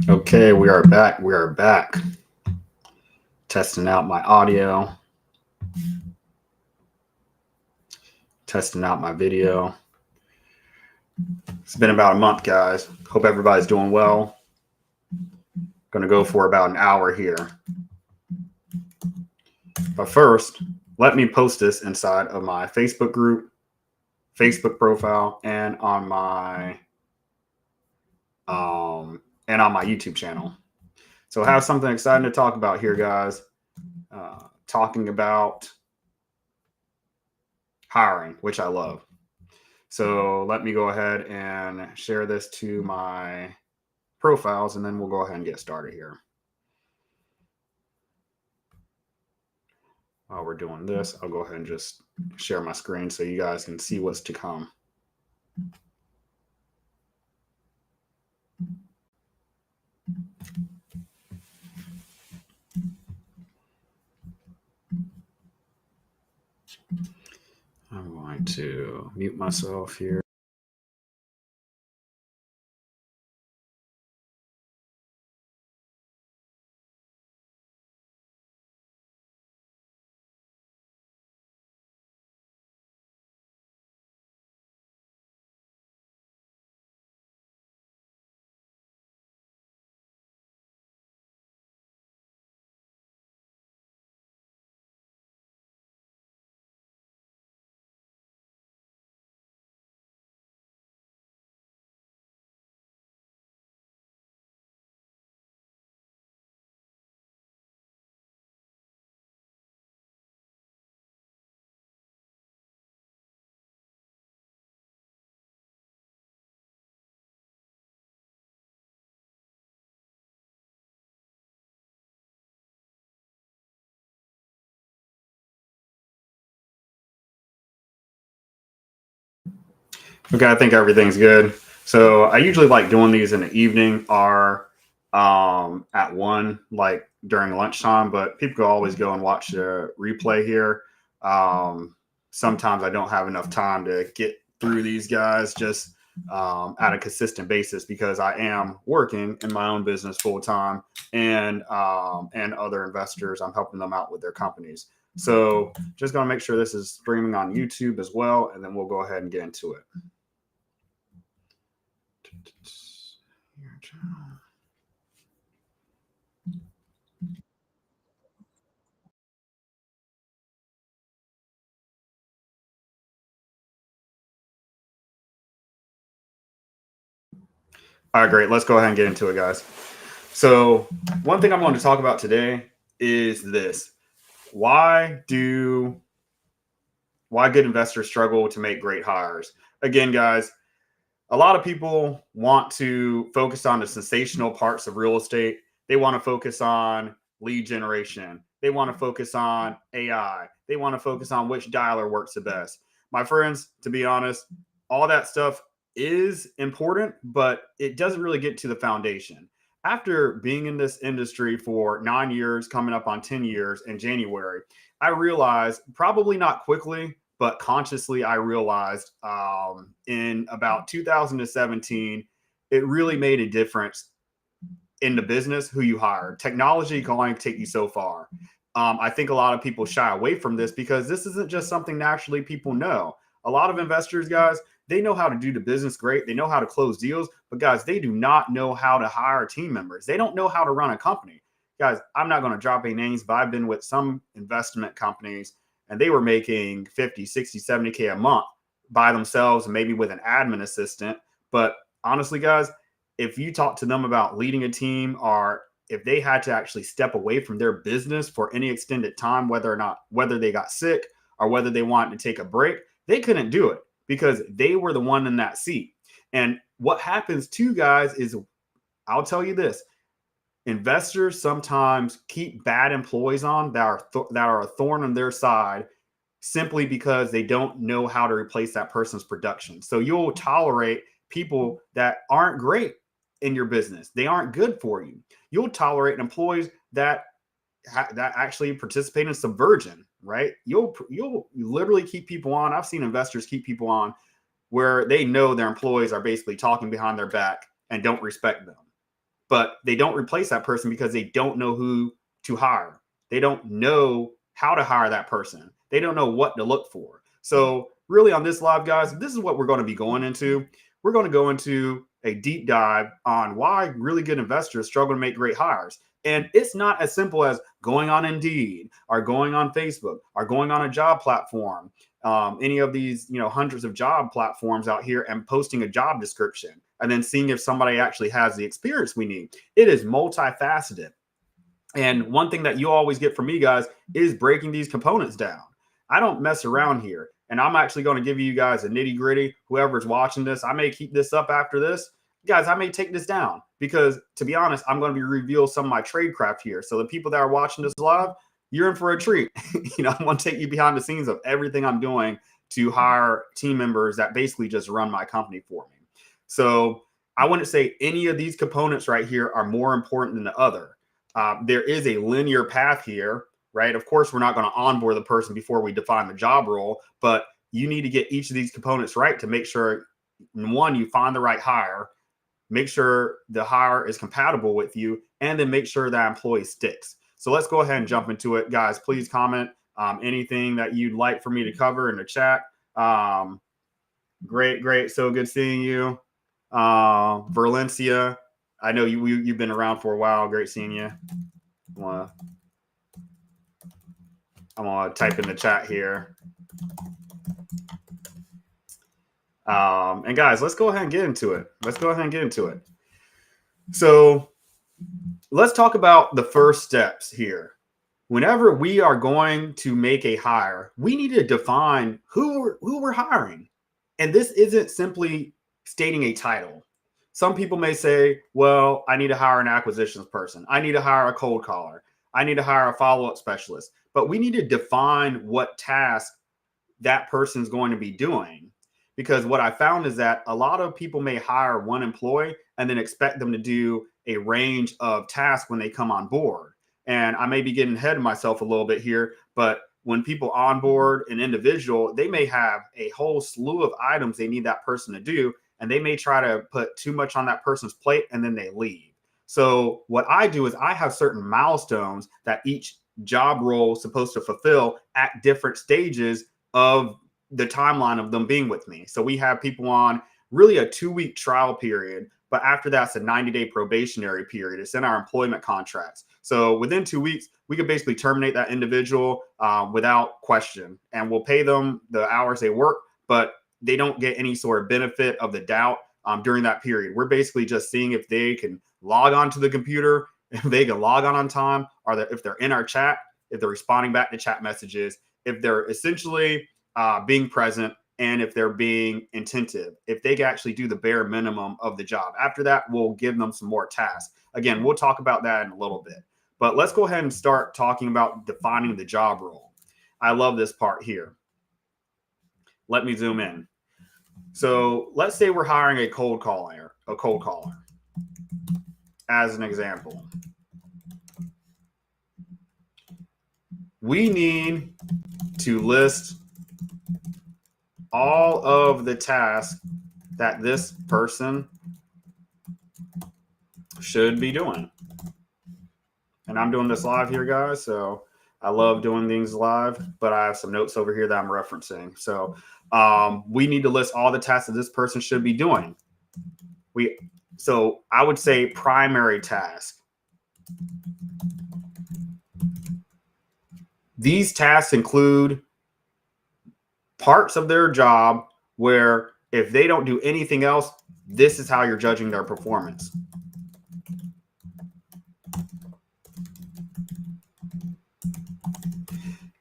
Okay, we are back. We are back. Testing out my audio. Testing out my video. It's been about a month, guys. Hope everybody's doing well. Going to go for about an hour here. But first, let me post this inside of my Facebook group, Facebook profile, and on my YouTube channel. So I have something exciting to talk about here, guys. Talking about hiring, which I love. So let me go ahead and share this to my profiles, and then we'll go ahead and get started here. While we're doing this, I'll go ahead and just share my screen so you guys can see what's to come. I'm going to mute myself here. Okay, I think everything's good. So I usually like doing these in the evening or at 1, like during lunchtime, but people can always go and watch the replay here. Sometimes I don't have enough time to get through these guys just at a consistent basis because I am working in my own business full time and other investors. I'm helping them out with their companies. So just going to make sure this is streaming on YouTube as well, and then we'll go ahead and get into it. All right, great. Let's go ahead and get into it, guys. So one thing I'm going to talk about today is this. Why good investors struggle to make great hires? Again, guys, a lot of people want to focus on the sensational parts of real estate. They want to focus on lead generation. They want to focus on AI. They want to focus on which dialer works the best. My friends, to be honest, all that stuff is important, but it doesn't really get to the foundation. After being in this industry for 9 years, coming up on 10 years in January, I realized, probably not quickly, but consciously, I realized in about 2017, it really made a difference in the business who you hire. Technology can only take you so far. I think a lot of people shy away from this because this isn't just something naturally people know. A lot of investors, guys, they know how to do the business great. They know how to close deals, but guys, they do not know how to hire team members. They don't know how to run a company. Guys, I'm not going to drop any names, but I've been with some investment companies and they were making 50, 60, 70K a month by themselves, and maybe with an admin assistant. But honestly, guys, if you talk to them about leading a team, or if they had to actually step away from their business for any extended time, whether they got sick or whether they wanted to take a break, they couldn't do it because they were the one in that seat. And what happens too, guys, is I'll tell you this. Investors sometimes keep bad employees on that are a thorn on their side simply because they don't know how to replace that person's production. So you'll tolerate people that aren't great in your business. They aren't good for you. You'll tolerate employees that actually participate in subversion. right? You'll literally keep people on. I've seen investors keep people on where they know their employees are basically talking behind their back and don't respect them. But they don't replace that person because they don't know who to hire. They don't know how to hire that person. They don't know what to look for. So really on this live, guys, this is what we're going to be going into. We're going to go into a deep dive on why really good investors struggle to make great hires. And it's not as simple as going on Indeed or going on Facebook or going on a job platform, any of these, hundreds of job platforms out here and posting a job description and then seeing if somebody actually has the experience we need. It is multifaceted. And one thing that you always get from me, guys, is breaking these components down. I don't mess around here. And I'm actually going to give you guys a nitty gritty. Whoever's watching this, I may keep this up after this. Guys, I may take this down because, to be honest, I'm going to be reveal some of my trade craft here. So the people that are watching this live, you're in for a treat. I'm going to take you behind the scenes of everything I'm doing to hire team members that basically just run my company for me. So I wouldn't say any of these components right here are more important than the other. There is a linear path here, right? Of course, we're not going to onboard the person before we define the job role, but you need to get each of these components right to make sure, one, you find the right hire, make sure the hire is compatible with you, and then make sure that employee sticks. So let's go ahead and jump into it. Guys, please comment anything that you'd like for me to cover in the chat. Great. So good seeing you. Valencia, I know you've been around for a while. Great seeing you. I'm gonna type in the chat here. And guys, let's go ahead and get into it. So let's talk about the first steps here. Whenever we are going to make a hire, we need to define who we're hiring. And this isn't simply stating a title. Some people may say, well, I need to hire an acquisitions person. I need to hire a cold caller. I need to hire a follow-up specialist. But we need to define what task that person's going to be doing. Because what I found is that a lot of people may hire one employee and then expect them to do a range of tasks when they come on board. And I may be getting ahead of myself a little bit here, but when people onboard an individual, they may have a whole slew of items they need that person to do, and they may try to put too much on that person's plate and then they leave. So what I do is I have certain milestones that each job role is supposed to fulfill at different stages of the timeline of them being with me. So we have people on really a 2-week trial period, but after that's a 90-day probationary period. It's in our employment contracts. So within 2 weeks, we could basically terminate that individual without question, and we'll pay them the hours they work, but they don't get any sort of benefit of the doubt during that period. We're basically just seeing if they can log on to the computer, if they can log on time, or if they're in our chat, if they're responding back to chat messages, if they're essentially being present, and if they're being attentive, if they can actually do the bare minimum of the job. After that, we'll give them some more tasks. Again, we'll talk about that in a little bit. But let's go ahead and start talking about defining the job role. I love this part here. Let me zoom in. So let's say we're hiring a cold caller, as an example. We need to list all of the tasks that this person should be doing. And I'm doing this live here, guys. So I love doing things live, but I have some notes over here that I'm referencing. So we need to list all the tasks that this person should be doing. So I would say primary task. These tasks include parts of their job where if they don't do anything else, this is how you're judging their performance.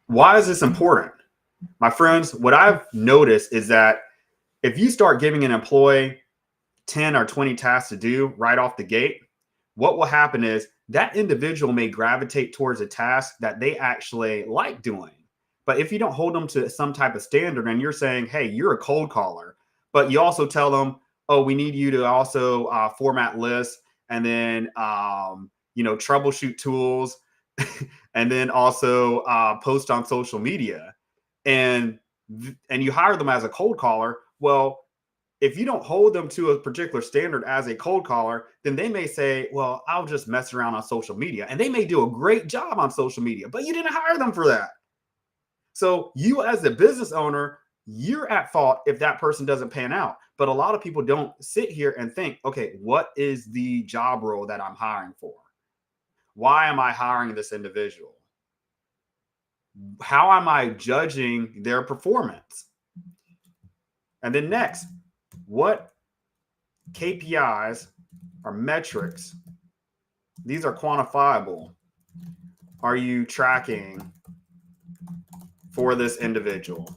Why is this important? My friends, what I've noticed is that if you start giving an employee 10 or 20 tasks to do right off the gate, what will happen is that individual may gravitate towards a task that they actually like doing. But if you don't hold them to some type of standard and you're saying, hey, you're a cold caller, but you also tell them, oh, we need you to also format lists and then, troubleshoot tools and then also post on social media, and you hire them as a cold caller. Well, if you don't hold them to a particular standard as a cold caller, then they may say, well, I'll just mess around on social media. And they may do a great job on social media, but you didn't hire them for that. So you as a business owner, you're at fault if that person doesn't pan out. But a lot of people don't sit here and think, okay, what is the job role that I'm hiring for? Why am I hiring this individual? How am I judging their performance? And then next, what KPIs or metrics, these are quantifiable, are you tracking for this individual?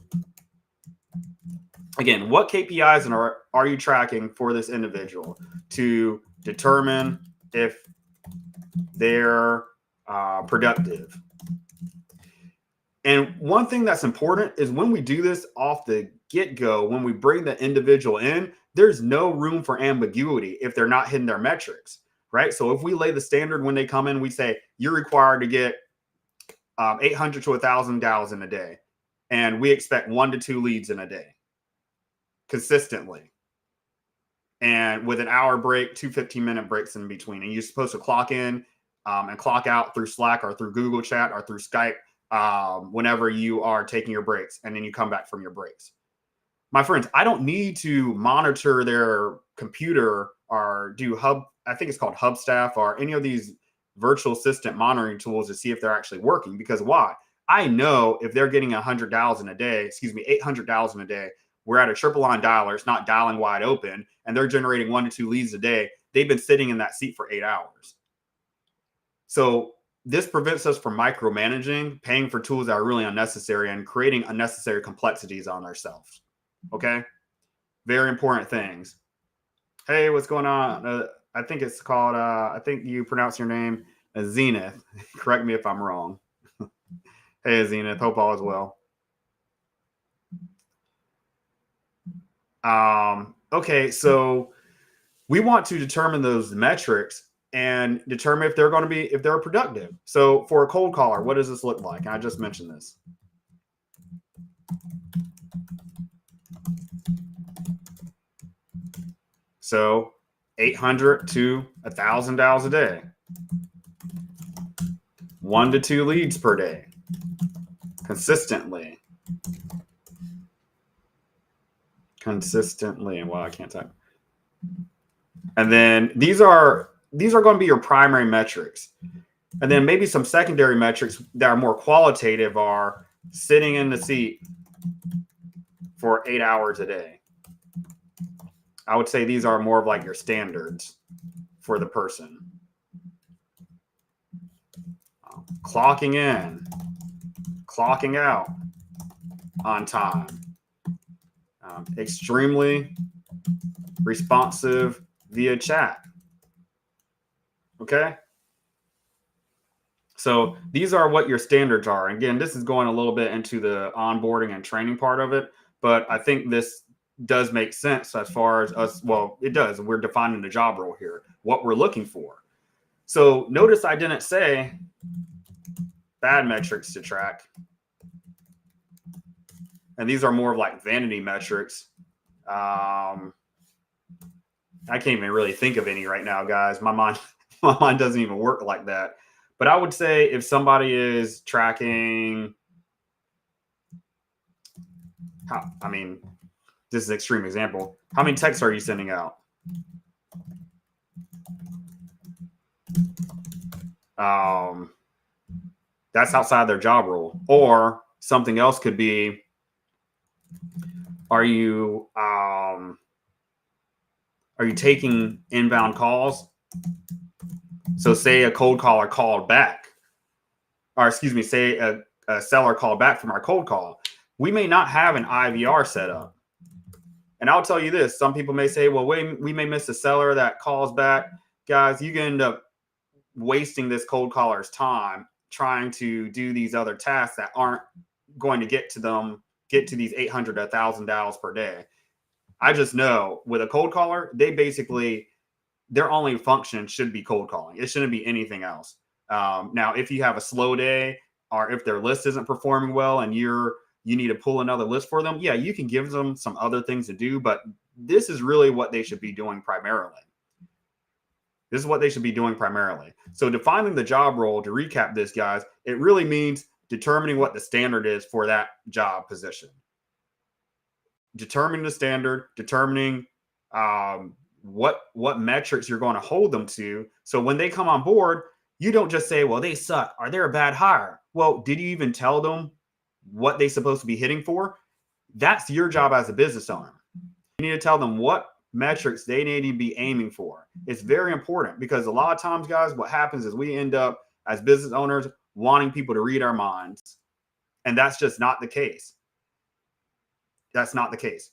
Again, what KPIs are you tracking for this individual to determine if they're productive? And one thing that's important is when we do this off the get-go, when we bring the individual in, there's no room for ambiguity if they're not hitting their metrics, right? So if we lay the standard when they come in, we say you're required to get 800 to 1,000 gals in a day, and we expect 1 to 2 leads in a day consistently, and with an hour break, 2 15-minute breaks in between. And you're supposed to clock in and clock out through Slack or through Google Chat or through Skype whenever you are taking your breaks, and then you come back from your breaks. My friends, I don't need to monitor their computer or do I think it's called Hubstaff or any of these virtual assistant monitoring tools to see if they're actually working. Because why? I know if they're getting 800,000 a day, we're at a triple line dialer, it's not dialing wide open, and they're generating 1 to 2 leads a day. They've been sitting in that seat for 8 hours. So this prevents us from micromanaging, paying for tools that are really unnecessary, and creating unnecessary complexities on ourselves. Okay? Very important things. Hey, what's going on? I think it's called, I think you pronounce your name Zenith. Correct me if I'm wrong. Hey, Zenith. Hope all is well. Okay, so we want to determine those metrics and determine if they're productive. So for a cold caller, what does this look like? And I just mentioned this. So 800 to 1,000 dials a day, 1 to 2 leads per day, consistently. Well, I can't type. And then these are going to be your primary metrics. And then maybe some secondary metrics that are more qualitative are sitting in the seat for 8 hours a day. I would say these are more of like your standards for the person. Clocking in, clocking out on time. Extremely responsive via chat. Okay? So these are what your standards are. Again, this is going a little bit into the onboarding and training part of it, but I think this does make sense as far as us. Well, it does. We're defining the job role here, what we're looking for. So notice I didn't say bad metrics to track. And these are more of like vanity metrics. I can't even really think of any right now, guys. My mind doesn't even work like that. But I would say if somebody is tracking, this is an extreme example. How many texts are you sending out? That's outside their job role. Or something else could be, are you taking inbound calls? So say a cold caller called back, or excuse me, say a seller called back from our cold call. We may not have an IVR set up. And I'll tell you this, some people may say, well, we may miss a seller that calls back. Guys, you can end up wasting this cold caller's time trying to do these other tasks that aren't going to get to these 800 to 1,000 dials per day. I just know with a cold caller, their only function should be cold calling. It shouldn't be anything else. Now, if you have a slow day or if their list isn't performing well and you need to pull another list for them, yeah, you can give them some other things to do, but this is really what they should be doing primarily. This is what they should be doing primarily. So defining the job role, to recap this, guys, it really means determining what the standard is for that job position. Determining the standard, determining what metrics you're going to hold them to. So when they come on board, you don't just say, well, they suck or they're a bad hire. Well, did you even tell them what they're supposed to be hitting for? That's your job as a business owner. You need to tell them what metrics they need to be aiming for. It's very important because a lot of times, guys, what happens is we end up as business owners wanting people to read our minds. And that's just not the case. That's not the case.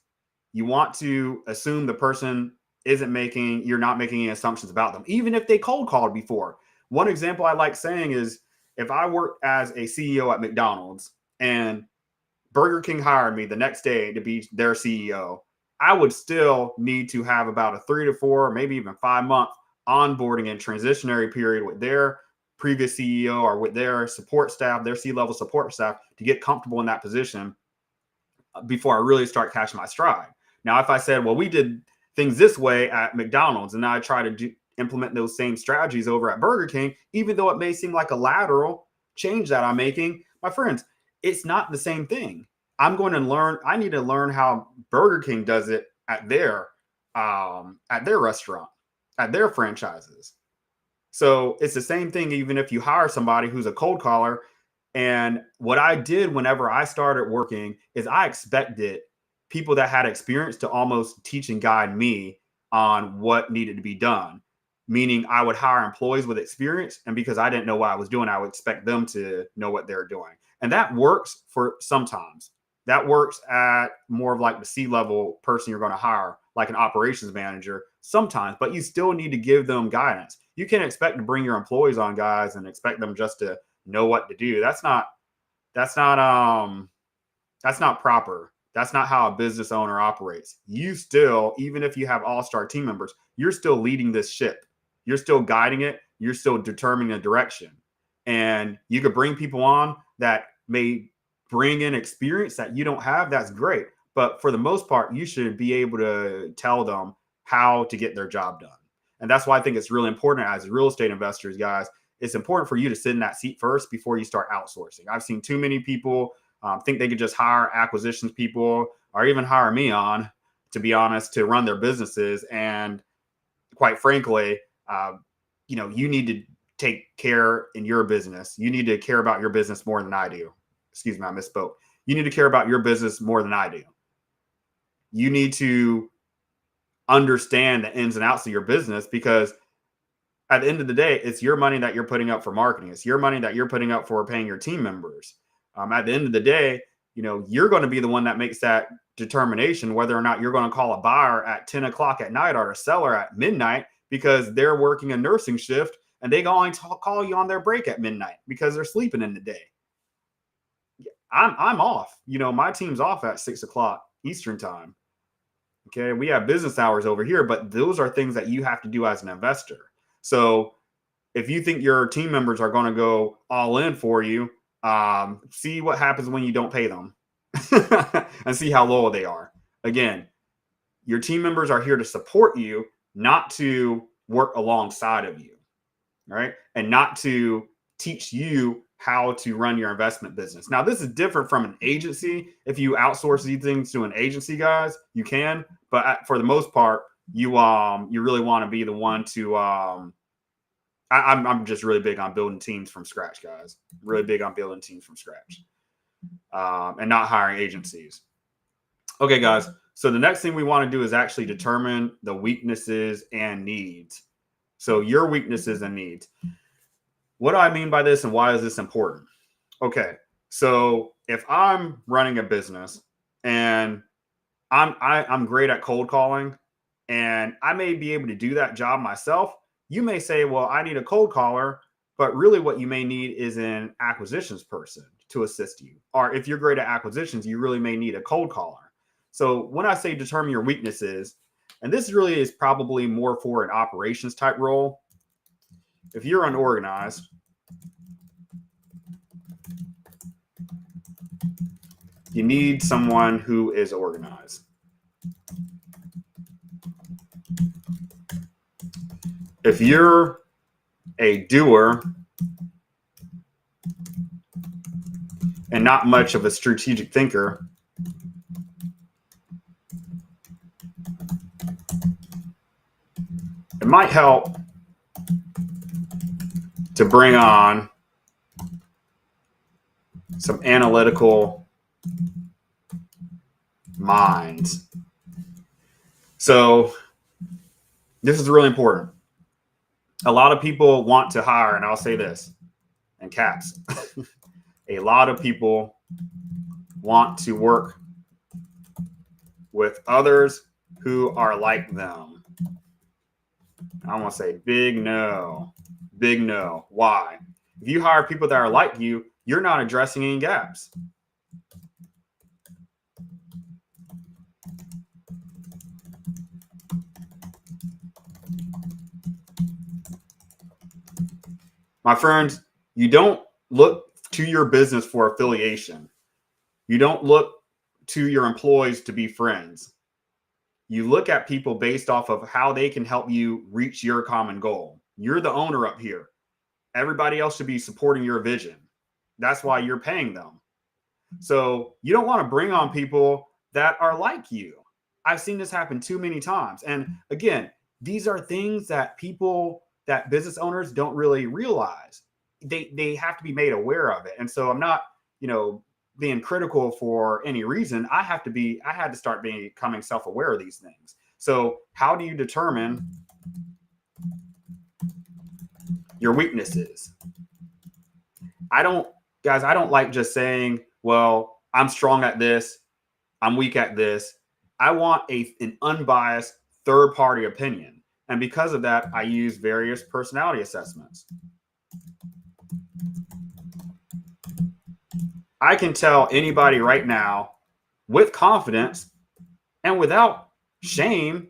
You want to assume the person you're not making any assumptions about them, even if they cold called before. One example I like saying is if I worked as a CEO at McDonald's and Burger King hired me the next day to be their CEO, I would still need to have about a 3 to 4, maybe even 5 month onboarding and transitionary period with their previous CEO or with their support staff, their C-level support staff, to get comfortable in that position before I really start catching my stride. Now, if I said, well, we did things this way at McDonald's and now I try to implement those same strategies over at Burger King, even though it may seem like a lateral change that I'm making, my friends, it's not the same thing. I need to learn how Burger King does it at their restaurant, at their franchises. So it's the same thing, even if you hire somebody who's a cold caller. And what I did whenever I started working is I expected people that had experience to almost teach and guide me on what needed to be done. Meaning I would hire employees with experience. And because I didn't know what I was doing, I would expect them to know what they're doing. And that works for sometimes. That works at more of like the C-level person you're going to hire, like an operations manager sometimes, but you still need to give them guidance. You can't expect to bring your employees on, guys, and expect them just to know what to do. That's not proper. That's not how a business owner operates. You still, even if you have all-star team members, you're still leading this ship. You're still guiding it. You're still determining the direction. And you could bring people on that may bring in experience that you don't have. That's great. But for the most part, you should be able to tell them how to get their job done. And that's why I think it's really important as real estate investors, guys. It's important for you to sit in that seat first before you start outsourcing. I've seen too many people think they could just hire acquisitions people or even hire me on, to be honest, to run their businesses. And quite frankly, you need to take care in your business. You need to care about your business more than I do. Excuse me, I misspoke. You need to care about your business more than I do. You need to understand the ins and outs of your business, because at the end of the day, it's your money that you're putting up for marketing. It's your money that you're putting up for paying your team members. At the end of the day, you're going to be the one that makes that determination whether or not you're going to call a buyer at 10 o'clock at night or a seller at midnight because they're working a nursing shift and they going to call you on their break at midnight because they're sleeping in the day. I'm off. My team's off at 6 o'clock Eastern time. Okay. We have business hours over here, but those are things that you have to do as an investor. So if you think your team members are going to go all in for you, see what happens when you don't pay them and see how loyal they are. Again, your team members are here to support you, not to work alongside of you. Right. And not to teach you how to run your investment business. Now, this is different from an agency. If you outsource these things to an agency, guys, you can. But for the most part, you really want to be the one to. I'm just really big on building teams from scratch, guys. Really big on building teams from scratch, and not hiring agencies. Okay, guys. So the next thing we want to do is actually determine the weaknesses and needs. So your weaknesses and needs. What do I mean by this and why is this important? Okay, so if I'm running a business and I'm great at cold calling and I may be able to do that job myself, you may say, well, I need a cold caller, but really what you may need is an acquisitions person to assist you. Or if you're great at acquisitions, you really may need a cold caller. So when I say determine your weaknesses, and this really is probably more for an operations type role. If you're unorganized, You need someone who is organized. If you're a doer and not much of a strategic thinker, it might help to bring on some analytical minds. So this is really important. A lot of people want to hire, and I'll say this in caps, a lot of people want to work with others who are like them. I want to say big no. Big no. Why? If you hire people that are like you, you're not addressing any gaps. My friends, you don't look to your business for affiliation. You don't look to your employees to be friends. You look at people based off of how they can help you reach your common goal. You're the owner up here. Everybody else should be supporting your vision. That's why you're paying them. So you don't want to bring on people that are like you. I've seen this happen too many times. And again, these are things that people, that business owners don't really realize. They have to be made aware of it. And so I'm not, being critical for any reason. I had to start becoming self-aware of these things. So how do you determine your weaknesses? I don't like just saying, well, I'm strong at this, I'm weak at this. I want an unbiased third-party opinion. And because of that, I use various personality assessments. I can tell anybody right now with confidence and without shame.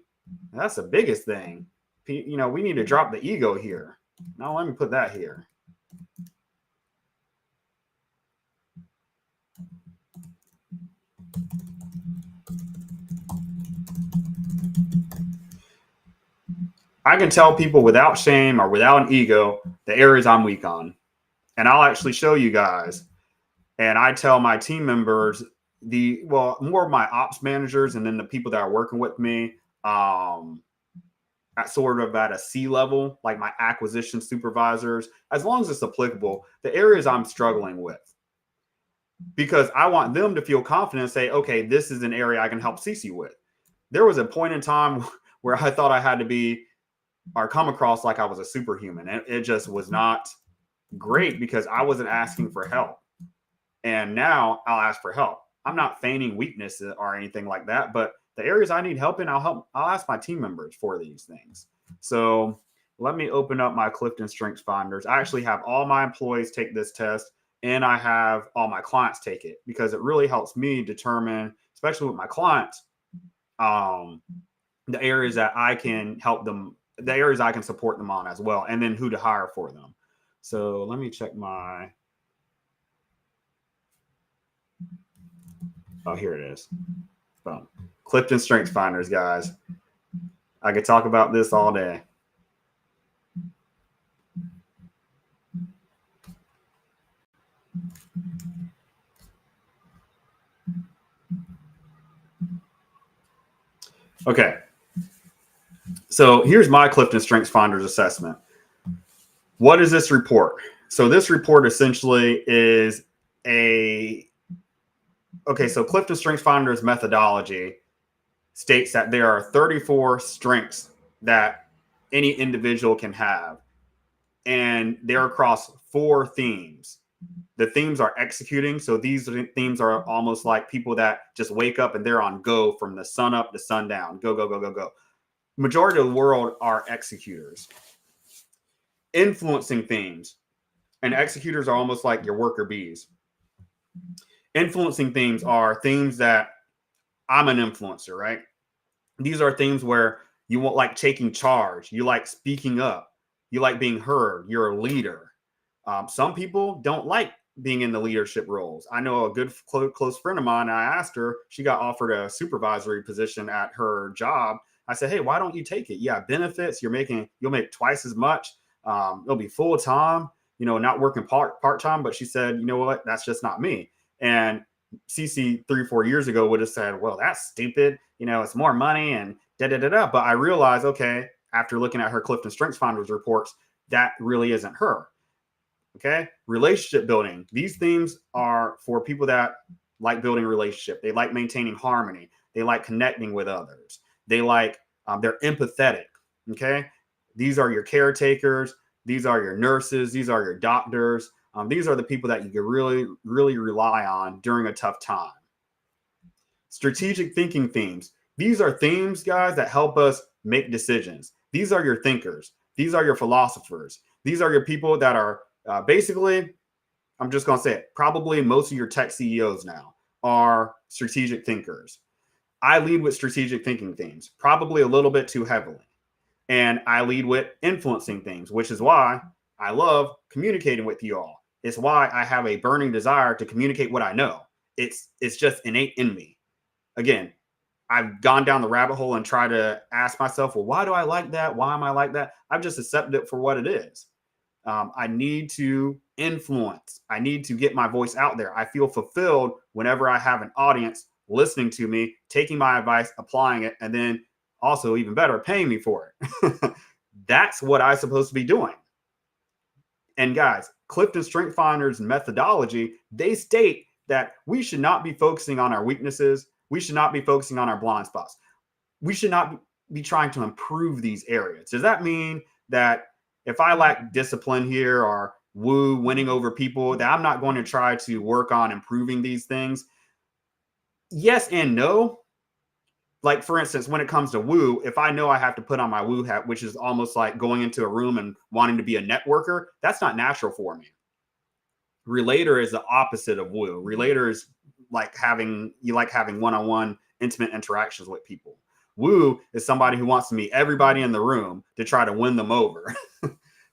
That's the biggest thing. We need to drop the ego here. Now, let me put that here. I can tell people without shame or without an ego the areas I'm weak on. And I'll actually show you guys. And I tell my team members, more of my ops managers and then the people that are working with me at a C level, like my acquisition supervisors, as long as it's applicable, the areas I'm struggling with. Because I want them to feel confident and say, okay, this is an area I can help Cece with. There was a point in time where I thought I had to be or come across like I was a superhuman. And it just was not great because I wasn't asking for help. And now I'll ask for help. I'm not feigning weakness or anything like that, but the areas I need help in, I'll ask my team members for these things. So let me open up my Clifton Strengths Finders. I actually have all my employees take this test and I have all my clients take it because it really helps me determine, especially with my clients, the areas that I can help them, the areas I can support them on as well, and then who to hire for them. So let me check my... Oh, here it is. Boom. Clifton Strengths Finders, guys. I could talk about this all day. Okay. So here's my Clifton Strengths Finders assessment. What is this report? So this report essentially is so Clifton Strengths Finders methodology states that there are 34 strengths that any individual can have. And they're across 4 themes. The themes are executing. So these themes are almost like people that just wake up and they're on go from the sun up to sundown. Go, go, go, go, go. Majority of the world are executors. Influencing themes. And executors are almost like your worker bees. Influencing themes are themes that I'm an influencer, right? These are themes where you want like taking charge. You like speaking up. You like being heard. You're a leader. Some people don't like being in the leadership roles. I know a good close friend of mine, I asked her, she got offered a supervisory position at her job. I said, hey, why don't you take it? Yeah, benefits, you'll make twice as much. It'll be full time, not working part time. But she said, you know what, that's just not me. And CC 3-4 years ago would have said, well, that's stupid. It's more money and da da da da. But I realized, okay, after looking at her Clifton Strengths Finders reports, that really isn't her. Okay. Relationship building. These themes are for people that like building a relationship. They like maintaining harmony. They like connecting with others. They like, they're empathetic. Okay. These are your caretakers. These are your nurses. These are your doctors. These are the people that you can really, really rely on during a tough time. Strategic thinking themes. These are themes, guys, that help us make decisions. These are your thinkers. These are your philosophers. These are your people that are basically, I'm just going to say it, probably most of your tech CEOs now are strategic thinkers. I lead with strategic thinking themes, probably a little bit too heavily. And I lead with influencing themes, which is why I love communicating with you all. It's why I have a burning desire to communicate what I know. It's just innate in me. Again, I've gone down the rabbit hole and tried to ask myself, well, why do I like that? Why am I like that? I've just accepted it for what it is. I need to influence. I need to get my voice out there. I feel fulfilled whenever I have an audience listening to me, taking my advice, applying it, and then also even better, paying me for it. That's what I'm supposed to be doing. And guys, Clifton Strength Finders methodology, they state that we should not be focusing on our weaknesses. We should not be focusing on our blind spots. We should not be trying to improve these areas. Does that mean that if I lack discipline here or winning over people, that I'm not going to try to work on improving these things? Yes and no. Like, for instance, when it comes to woo, if I know I have to put on my woo hat, which is almost like going into a room and wanting to be a networker, that's not natural for me. Relator is the opposite of woo. Relator is like having one-on-one intimate interactions with people. Woo is somebody who wants to meet everybody in the room to try to win them over.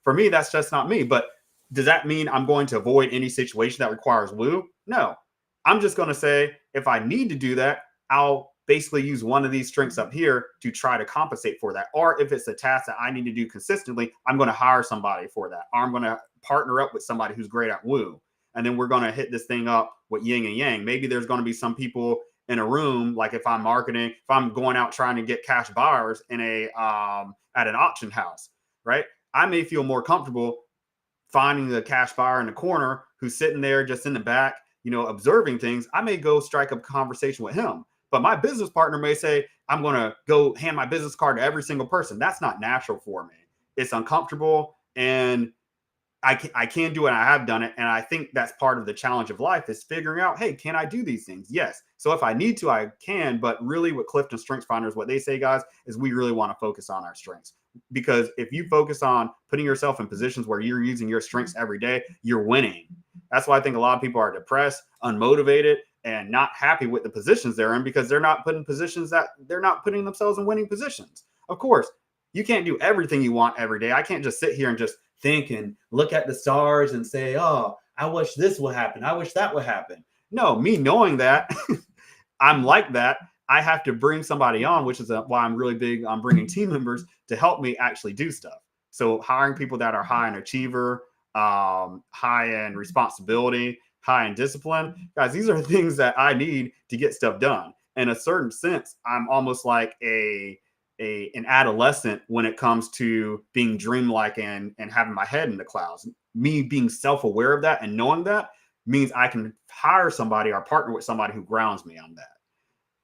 For me, that's just not me. But does that mean I'm going to avoid any situation that requires woo? No. I'm just going to say, if I need to do that, I'll basically use one of these strengths up here to try to compensate for that. Or if it's a task that I need to do consistently, I'm going to hire somebody for that. Or I'm going to partner up with somebody who's great at woo. And then we're going to hit this thing up with yin and yang. Maybe there's going to be some people in a room, like if I'm marketing, if I'm going out trying to get cash buyers in at an auction house, right? I may feel more comfortable finding the cash buyer in the corner who's sitting there just in the back, observing things. I may go strike up a conversation with him. But my business partner may say, I'm going to go hand my business card to every single person. That's not natural for me. It's uncomfortable, and I can do it. I have done it. And I think that's part of the challenge of life, is figuring out, hey, can I do these things? Yes. So if I need to, I can. But really, with Clifton Strengths Finders, what they say, guys, is we really want to focus on our strengths. Because if you focus on putting yourself in positions where you're using your strengths every day, you're winning. That's why I think a lot of people are depressed, unmotivated, and not happy with the positions they're in, because they're not putting themselves in winning positions. Of course, you can't do everything you want every day. I can't just sit here and just think and look at the stars and say, oh, I wish this would happen. I wish that would happen. No, me knowing that I'm like that, I have to bring somebody on, which is why I'm really big on bringing team members to help me actually do stuff. So hiring people that are high in achiever, high in responsibility, high in discipline, guys, these are things that I need to get stuff done. In a certain sense, I'm almost like an adolescent when it comes to being dreamlike and having my head in the clouds. Me being self-aware of that and knowing that means I can hire somebody or partner with somebody who grounds me on that.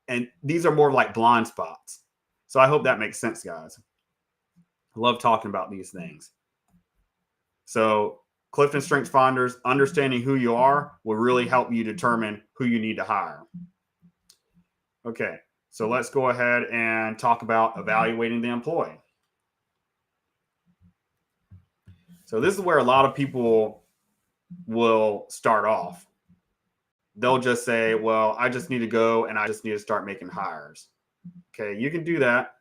And these are more like blind spots. So I hope that makes sense, guys. I love talking about these things. So Clifton Strengths Finders, understanding who you are will really help you determine who you need to hire. Okay, so let's go ahead and talk about evaluating the employee. So this is where a lot of people will start off. They'll just say, well, I just need to go and I just need to start making hires. Okay, you can do that.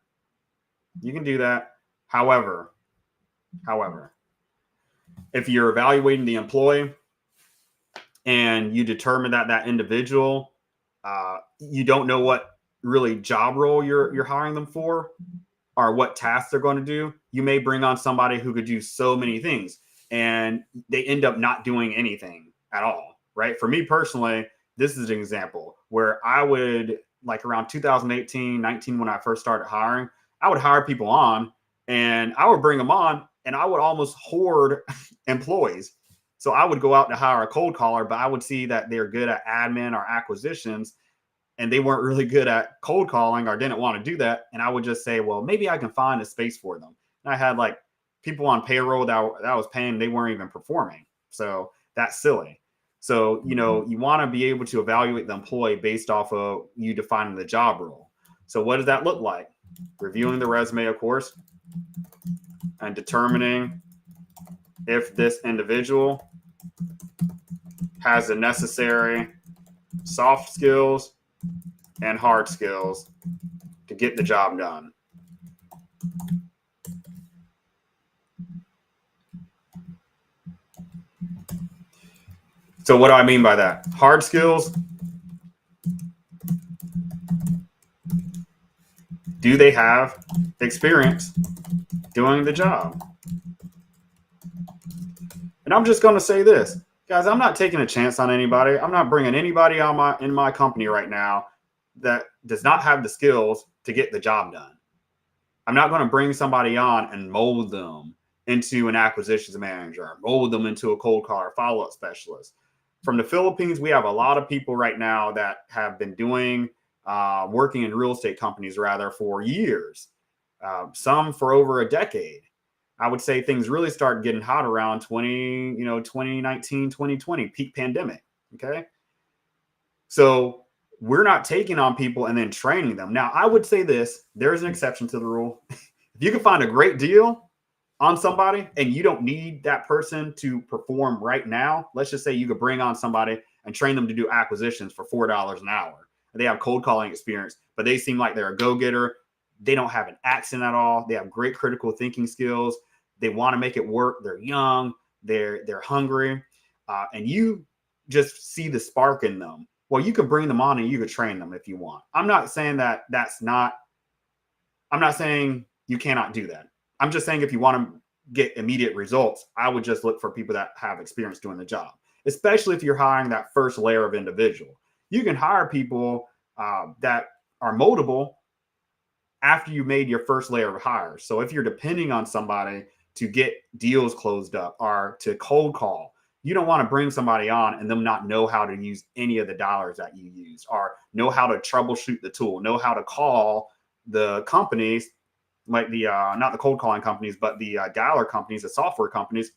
You can do that. However, if you're evaluating the employee, and you determine that that individual, you don't know what really job role you're hiring them for or what tasks they're going to do, you may bring on somebody who could do so many things and they end up not doing anything at all, right? For me personally, this is an example where I would, like around 2018, 19, when I first started hiring, I would hire people on and I would bring them on and I would almost hoard employees. So I would go out to hire a cold caller, but I would see that they're good at admin or acquisitions and they weren't really good at cold calling or didn't want to do that. And I would just say, well, maybe I can find a space for them. And I had like people on payroll that I was paying, they weren't even performing. So that's silly. So, you know, you want to be able to evaluate the employee based off of you defining the job role. So what does that look like? Reviewing the resume, of course, and determining if this individual has the necessary soft skills and hard skills to get the job done. So what do I mean by that? Hard skills. Do they have experience doing the job? And I'm just going to say this, guys, I'm not taking a chance on anybody. I'm not bringing anybody on in my company right now that does not have the skills to get the job done. I'm not going to bring somebody on and mold them into an acquisitions manager, mold them into a cold caller follow-up specialist. From the Philippines, we have a lot of people right now that have been doing working in real estate companies rather for years, some for over a decade. I would say things really started getting hot around 2019, 2020, peak pandemic. Okay. So we're not taking on people and then training them. Now, I would say this, there's an exception to the rule. If you can find a great deal on somebody and you don't need that person to perform right now, let's just say you could bring on somebody and train them to do acquisitions for $4 an hour. They have cold calling experience, but they seem like they're a go-getter. They don't have an accent at all. They have great critical thinking skills. They want to make it work. They're young. They're hungry. And you just see the spark in them. Well, you could bring them on and you could train them if you want. I'm not saying I'm not saying you cannot do that. I'm just saying if you want to get immediate results, I would just look for people that have experience doing the job, especially if you're hiring that first layer of individual. You can hire people that are moldable after you made your first layer of hires. So if you're depending on somebody to get deals closed up or to cold call, you don't want to bring somebody on and them not know how to use any of the dollars that you used or know how to troubleshoot the tool, know how to call the companies, like the not the cold calling companies, but the dialer companies, the software companies,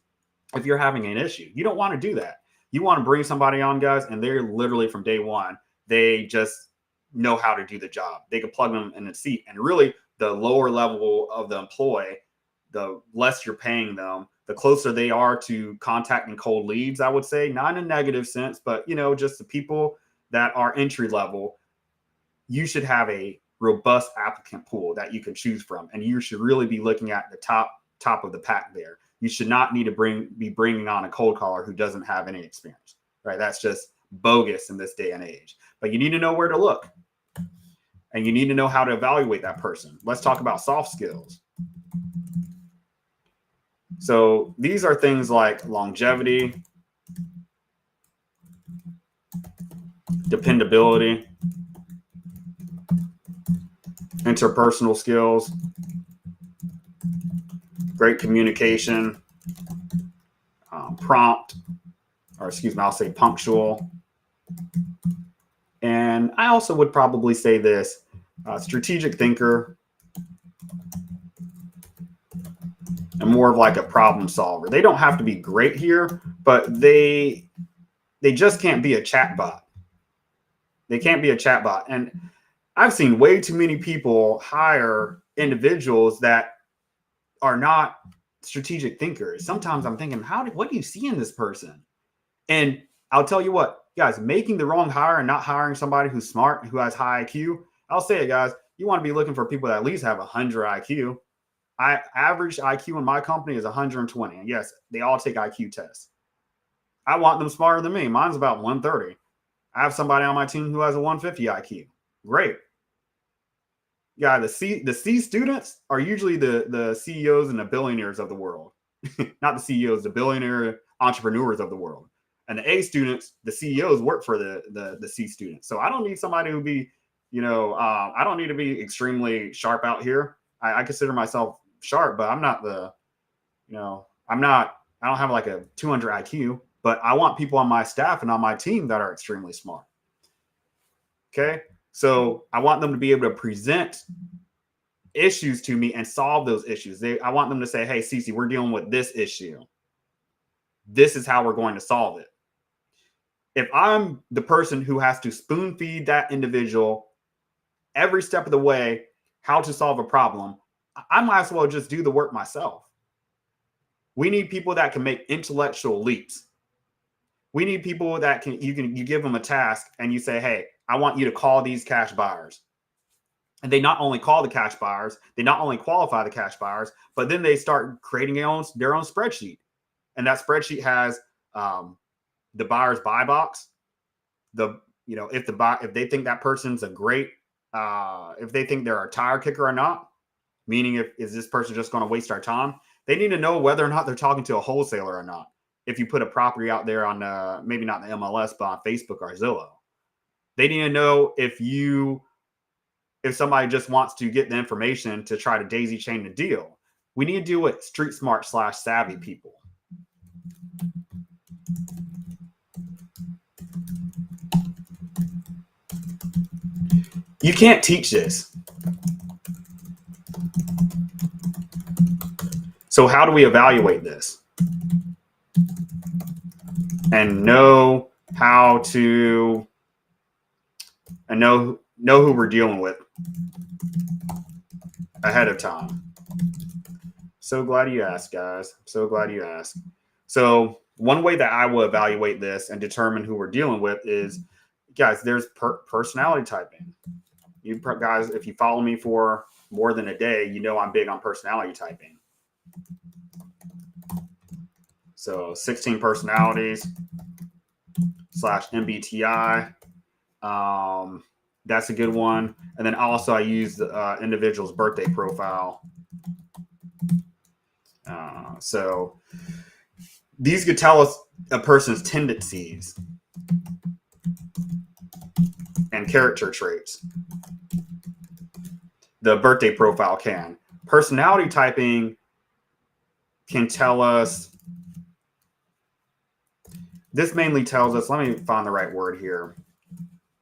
if you're having an issue. You don't want to do that. You want to bring somebody on, guys, and they're literally from day one, they just know how to do the job. They can plug them in a seat. And really, the lower level of the employee, the less you're paying them, the closer they are to contacting cold leads, I would say, not in a negative sense, but, you know, just the people that are entry level, you should have a robust applicant pool that you can choose from. And you should really be looking at the top of the pack there. You should not need to be bringing on a cold caller who doesn't have any experience, right? That's just bogus in this day and age. But you need to know where to look. And you need to know how to evaluate that person. Let's talk about soft skills. So these are things like longevity, dependability, interpersonal skills, great communication, prompt, or excuse me, I'll say punctual. And I also would probably say this, strategic thinker, and more of like a problem solver. They don't have to be great here, but they just can't be a chatbot. They can't be a chatbot. And I've seen way too many people hire individuals that are not strategic thinkers. Sometimes I'm thinking, what do you see in this person? And I'll tell you what, guys, making the wrong hire and not hiring somebody who's smart, who has high IQ, I'll say it, guys, you want to be looking for people that at least have 100 IQ. Average IQ in my company is 120. And yes, they all take IQ tests. I want them smarter than me. Mine's about 130. I have somebody on my team who has a 150 IQ. Great. Yeah, the C students are usually the CEOs and the billionaires of the world. Not the CEOs, the billionaire entrepreneurs of the world. And the A students, the CEOs work for the C students. So I don't need somebody who be, I don't need to be extremely sharp out here. I consider myself sharp, but I'm not I don't have like a 200 IQ, but I want people on my staff and on my team that are extremely smart. Okay. So I want them to be able to present issues to me and solve those issues. I want them to say, hey, Cece, we're dealing with this issue. This is how we're going to solve it. If I'm the person who has to spoon feed that individual every step of the way how to solve a problem, I might as well just do the work myself. We need people that can make intellectual leaps. We need people that you give them a task and you say, hey, I want you to call these cash buyers. And they not only call the cash buyers, they not only qualify the cash buyers, but then they start creating their own spreadsheet. And that spreadsheet has the buyer's buy box. If they think that person's a great, if they think they're a tire kicker or not, meaning is this person just going to waste our time? They need to know whether or not they're talking to a wholesaler or not. If you put a property out there on maybe not the MLS, but on Facebook or Zillow, they need to know if somebody just wants to get the information to try to daisy chain the deal. We need to deal with street smart / savvy people. You can't teach this. So how do we evaluate this? And know how to, and know who we're dealing with ahead of time. So glad you asked, guys. So glad you asked. So one way that I will evaluate this and determine who we're dealing with is, guys, there's personality typing. You guys, if you follow me for more than a day, you know I'm big on personality typing. So 16 personalities / MBTI. That's a good one. And then also I use the individual's birthday profile. So these could tell us a person's tendencies and character traits. The birthday profile can. Personality typing can tell us, this mainly tells us, let me find the right word here,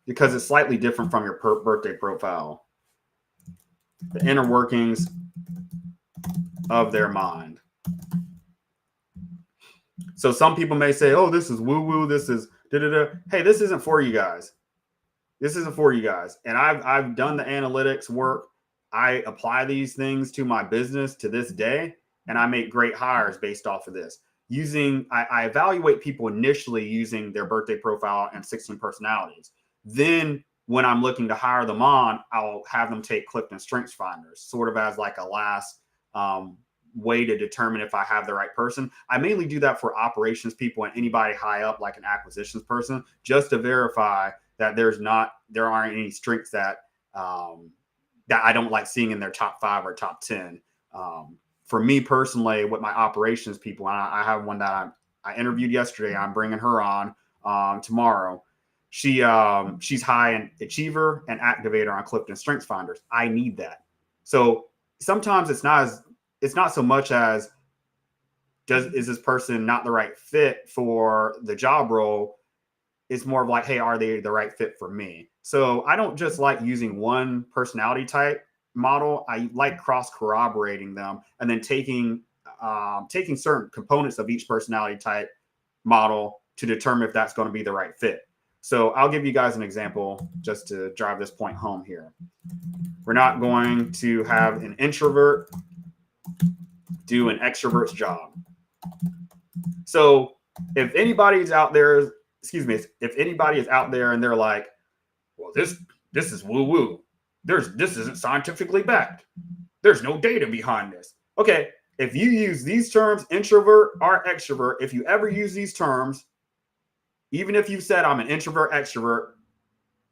because it's slightly different from your birthday profile. The inner workings of their mind. So some people may say, oh, this is woo-woo, this is da-da-da. Hey, this isn't for you guys. This isn't for you guys. And I've done the analytics work. I apply these things to my business to this day, and I make great hires based off of this. I evaluate people initially using their birthday profile and 16 personalities. Then when I'm looking to hire them on, I'll have them take Clifton Strengths Finders, sort of as like a last way to determine if I have the right person. I mainly do that for operations people and anybody high up, like an acquisitions person, just to verify that there aren't any strengths that I don't like seeing in their top 5 or top 10. For me personally, with my operations people, and I have one that I interviewed yesterday. I'm bringing her on tomorrow. She's high in achiever and activator on Clifton Strengths Finders. I need that. So sometimes it's not so much as is this person not the right fit for the job role? It's more of like, hey, are they the right fit for me? So I don't just like using one personality type model. I like cross corroborating them and then taking certain components of each personality type model to determine if that's going to be the right fit. So I'll give you guys an example just to drive this point home here. We're not going to have an introvert do an extrovert's job. So if anybody's out there, if anybody is out there and they're like, well, this is woo-woo. This isn't scientifically backed. There's no data behind this. Okay, if you use these terms, introvert or extrovert, if you ever use these terms even if you said I'm an introvert, extrovert,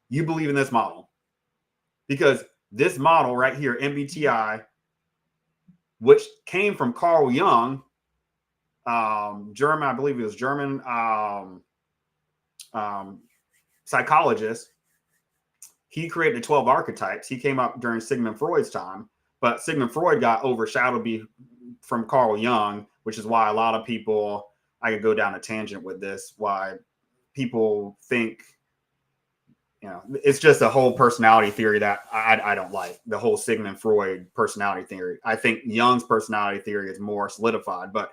you believe in this model. Because this model right here, MBTI, which came from Carl Jung, German, I believe he was German psychologist. He created the 12 archetypes. He came up during Sigmund Freud's time, but Sigmund Freud got overshadowed from Carl Jung, which is why a lot of people, I could go down a tangent with this, why people think, it's just a whole personality theory that I don't like, the whole Sigmund Freud personality theory. I think Jung's personality theory is more solidified, but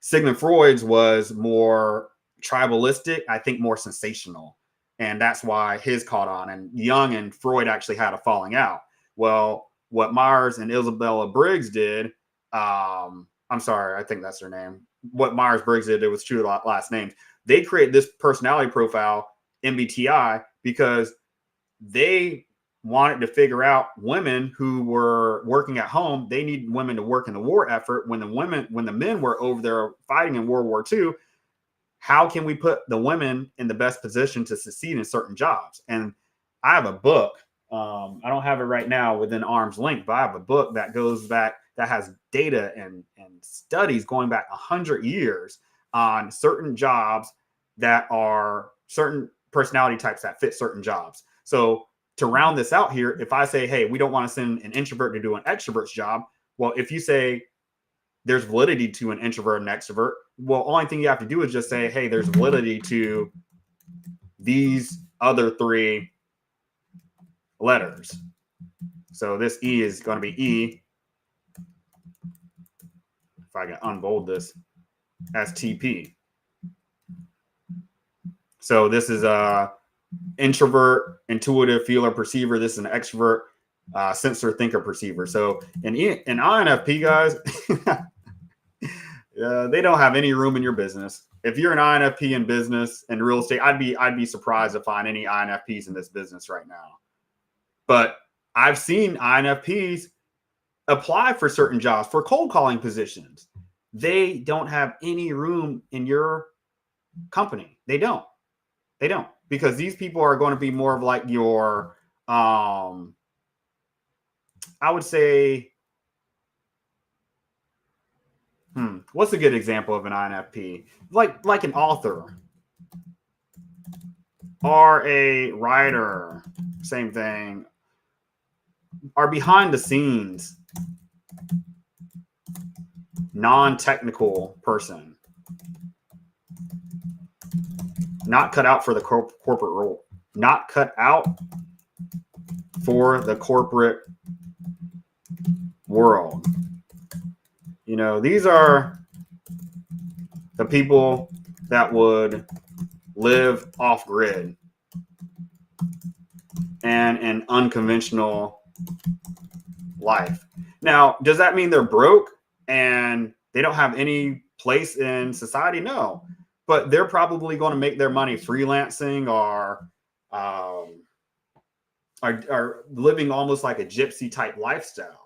Sigmund Freud's was more tribalistic, I think more sensational. And that's why his caught on. And Jung and Freud actually had a falling out. Well, what Myers and Isabella Briggs did, I'm sorry, I think that's their name. What Myers-Briggs did, it was two last names. They created this personality profile, MBTI, because they wanted to figure out women who were working at home. They need women to work in the war effort. When the men were over there fighting in World War II, how can we put the women in the best position to succeed in certain jobs? And I have a book. I don't have it right now within arm's length, but I have a book that goes back, that has data and studies going back 100 years on certain jobs that are certain personality types that fit certain jobs. So to round this out here, if I say, hey, we don't want to send an introvert to do an extrovert's job. Well, if you say there's validity to an introvert and extrovert, well, only thing you have to do is just say, hey, there's validity to these other three letters. So this E is going to be E. If I can unbold this, as TP. So this is a introvert, intuitive, feeler, perceiver. This is an extrovert, sensor, thinker, perceiver. So in INFP, guys, they don't have any room in your business. If you're an INFP in business and real estate, I'd be surprised to find any INFPs in this business right now. But I've seen INFPs apply for certain jobs, for cold calling positions. They don't have any room in your company. They don't, because these people are going to be more of like your, I would say, what's a good example of an INFP? Like an author or a writer, same thing, are behind the scenes, non-technical person, not cut out for the corporate role, not cut out for the corporate world. These are the people that would live off grid and an unconventional life. Now, does that mean they're broke and they don't have any place in society? No, but they're probably going to make their money freelancing or are living almost like a gypsy type lifestyle.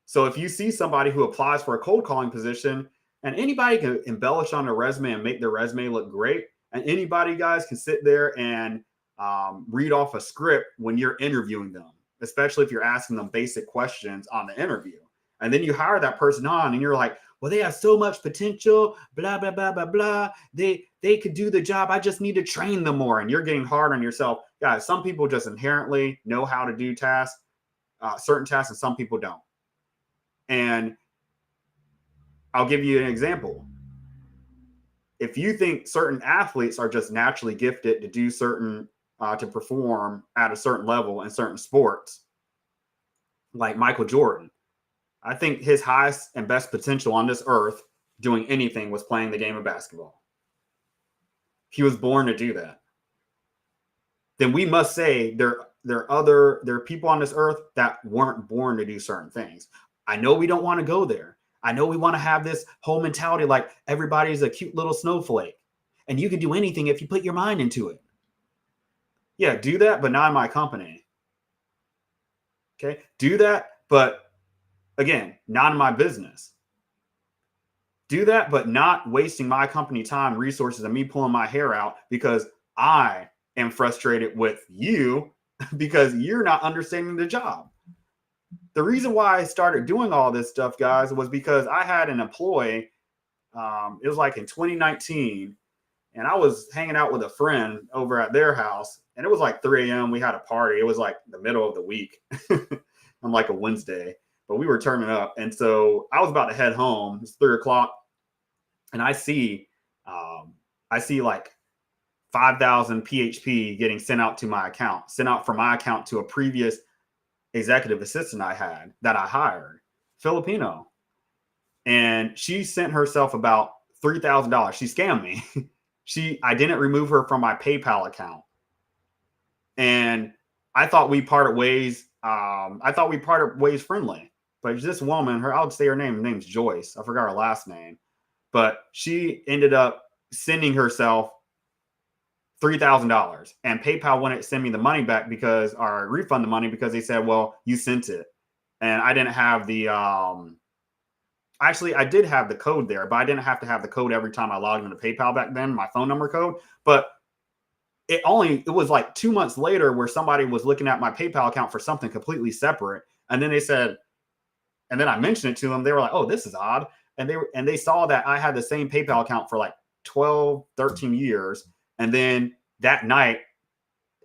So if you see somebody who applies for a cold calling position, and anybody can embellish on their resume and make their resume look great, and anybody, guys, can sit there and read off a script when you're interviewing them, especially if you're asking them basic questions on the interview. And then you hire that person on and you're like, well, they have so much potential, blah, blah, blah, blah, blah. They could do the job. I just need to train them more. And you're getting hard on yourself. Guys, some people just inherently know how to do tasks, certain tasks, and some people don't. And I'll give you an example. If you think certain athletes are just naturally gifted to do certain, to perform at a certain level in certain sports, like Michael Jordan, I think his highest and best potential on this earth doing anything was playing the game of basketball. He was born to do that. Then we must say there are people on this earth that weren't born to do certain things. I know we don't want to go there. I know we want to have this whole mentality like everybody's a cute little snowflake and you can do anything if you put your mind into it. Yeah, do that, but not in my company. Okay, do that, but again, not in my business. do that, but not wasting my company time, resources, and me pulling my hair out because I am frustrated with you because you're not understanding the job. The reason why I started doing all this stuff, guys, was because I had an employee. It was like in 2019, and I was hanging out with a friend over at their house, and it was like 3 a.m. We had a party. It was like the middle of the week on like a Wednesday, but we were turning up. And so I was about to head home. It's 3 o'clock, and I see like 5,000 PHP getting sent out to my account, sent out from my account to a previous executive assistant I had that I hired, Filipino. And she sent herself about $3,000. She scammed me. I didn't remove her from my PayPal account. And I thought we parted ways. I thought we parted ways friendly. But this woman, I'll say her name. Her name's Joyce. I forgot her last name. But she ended up sending herself $3,000, and PayPal wouldn't send me the money back or refund the money because they said, well, you sent it. And I didn't have the, actually I did have the code there, but I didn't have to have the code every time I logged into PayPal back then, my phone number code. But it was like 2 months later where somebody was looking at my PayPal account for something completely separate. And then and then I mentioned it to them. They were like, oh, this is odd. And they saw that I had the same PayPal account for like 12, 13 years. And then that night,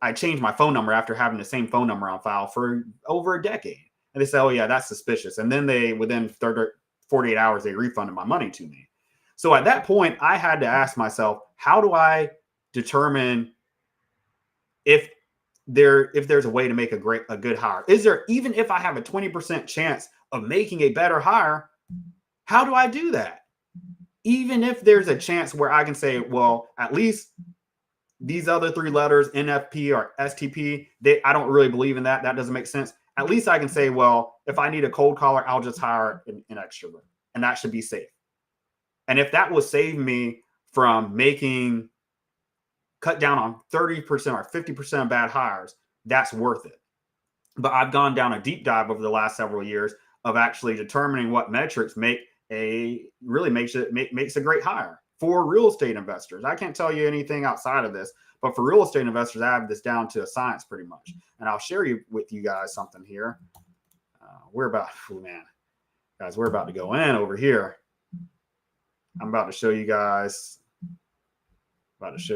I changed my phone number after having the same phone number on file for over a decade. And they said, oh, yeah, that's suspicious. And then within 48 hours, they refunded my money to me. So at that point, I had to ask myself, how do I determine if there's a way to make a good hire? Is there, even if I have a 20% chance of making a better hire, how do I do that? Even if there's a chance where I can say, well, at least these other 3 letters, NFP or STP, I don't really believe in that. That doesn't make sense. At least I can say, well, if I need a cold caller, I'll just hire an extrovert, and that should be safe. And if that will save me from cut down on 30% or 50% of bad hires, that's worth it. But I've gone down a deep dive over the last several years of actually determining what metrics makes a great hire for real estate investors. I can't tell you anything outside of this, but for real estate investors, I have this down to a science pretty much. And I'll share with you guys something here. We're about to go in over here. I'm about to show you guys. Let's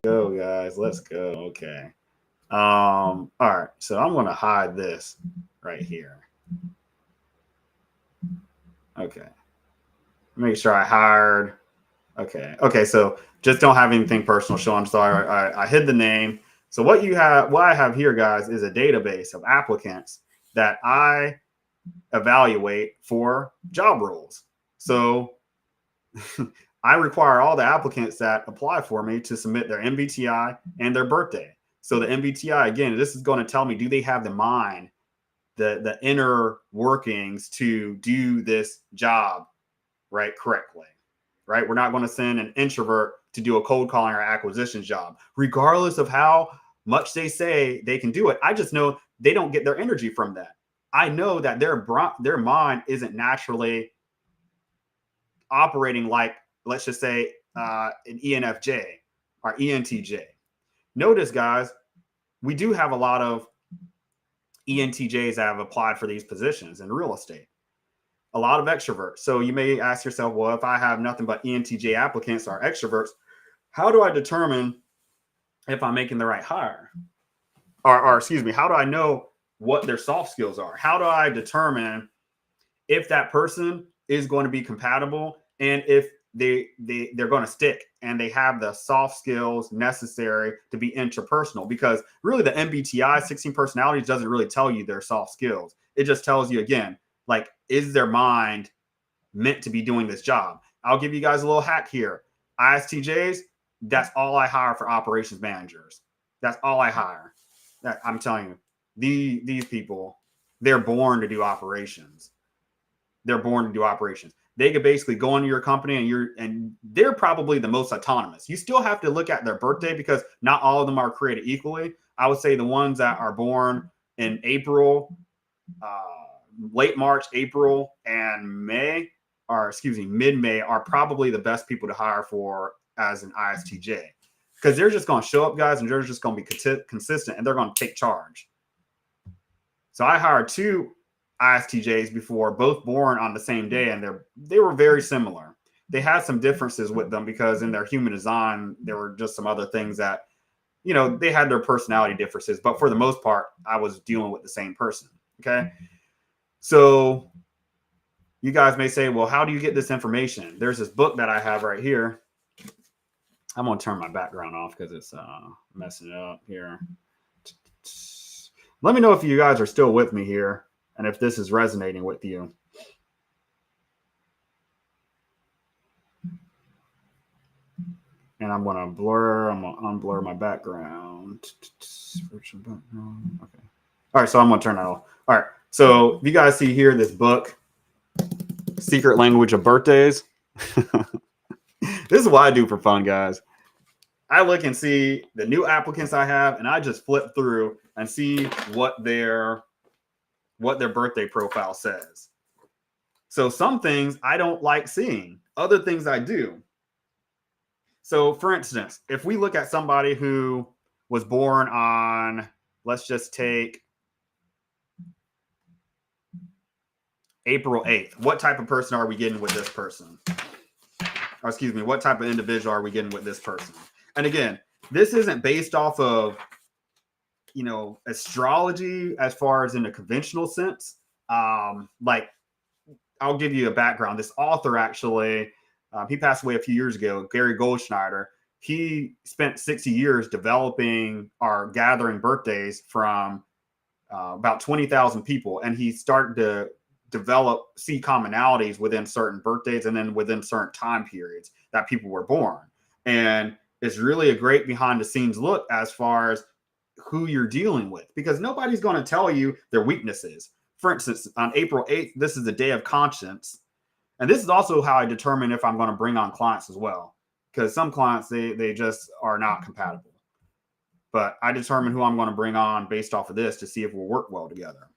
go, guys. Let's go. Okay. All right. So I'm going to hide this right here. Okay. Make sure I hired. Okay. So just don't have anything personal show. I'm sorry. I hid the name. So what I have here, guys, is a database of applicants that I evaluate for job roles. So I require all the applicants that apply for me to submit their MBTI and their birthday. So the MBTI, again, this is going to tell me, do they have the mind, the inner workings to do this job correctly, right? We're not going to send an introvert to do a cold calling or acquisitions job, regardless of how much they say they can do it. I just know they don't get their energy from that. I know that their mind isn't naturally operating like, let's just say, an ENFJ or ENTJ. Notice, guys, we do have a lot of ENTJs that have applied for these positions in real estate. A lot of extroverts. So you may ask yourself, well, if I have nothing but ENTJ applicants or extroverts, how do I determine if I'm making the right hire? Or excuse me, how do I know what their soft skills are? How do I determine if that person is going to be compatible and if they're going to stick and they have the soft skills necessary to be interpersonal? Because really the MBTI 16 personalities doesn't really tell you their soft skills. It just tells you, again, like, is their mind meant to be doing this job? I'll give you guys a little hack here. ISTJs, that's all I hire for operations managers. That's all I hire. I'm telling you, these people, they're born to do operations. They're born to do operations. They could basically go into your company and they're probably the most autonomous. You still have to look at their birthday because not all of them are created equally. I would say the ones that are born in April, late March, April, and May, or excuse me, mid-May are probably the best people to hire for as an ISTJ, because they're just going to show up, guys, and they're just going to be consistent, and they're going to take charge. So I hired 2 ISTJs before, both born on the same day, and they were very similar. They had some differences with them because in their human design, there were just some other things that, you know, they had their personality differences, but for the most part, I was dealing with the same person. Okay. So you guys may say, well, how do you get this information? There's this book that I have right here. I'm going to turn my background off because it's messing it up here. Let me know if you guys are still with me here and if this is resonating with you. And I'm going to unblur my background. Okay. All right, so I'm going to turn that off. All right, so if you guys see here this book, Secret Language of Birthdays. This is what I do for fun, guys. I look and see the new applicants I have, and I just flip through and see what their birthday profile says. So some things I don't like seeing, other things I do. So for instance, if we look at somebody who was born on, let's just take April 8th, what type of person are we getting with this person? Or excuse me, what type of individual are we getting with this person? And again, this isn't based off of, you know, astrology as far as in a conventional sense. Like, I'll give you a background. This author actually, he passed away a few years ago, Gary Goldschneider. He spent 60 years developing or gathering birthdays from about 20,000 people. And he started to see commonalities within certain birthdays and then within certain time periods that people were born. And it's really a great behind the scenes look as far as who you're dealing with, because nobody's going to tell you their weaknesses. For instance, on April 8th, this is the day of conscience. And this is also how I determine if I'm going to bring on clients as well, because some clients, they just are not compatible. But I determine who I'm going to bring on based off of this to see if we'll work well together.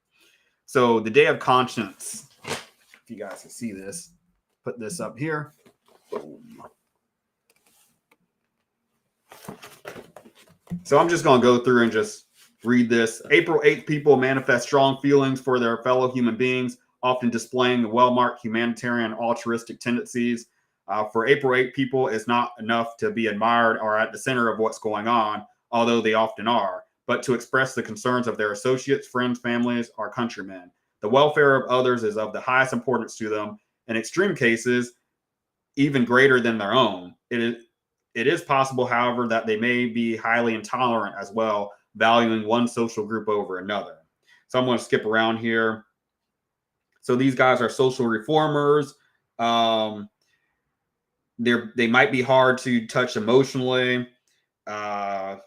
So the day of conscience, if you guys can see this, put this up here. Boom. So I'm just going to go through and just read this. April 8th people manifest strong feelings for their fellow human beings, often displaying the well-marked humanitarian altruistic tendencies. For April 8th people, it's not enough to be admired or at the center of what's going on, although they often are, but to express the concerns of their associates, friends, families, or countrymen. The welfare of others is of the highest importance to them. In extreme cases, even greater than their own. It is possible, however, that they may be highly intolerant as well, valuing one social group over another. So I'm going to skip around here. So these guys are social reformers. They might be hard to touch emotionally. But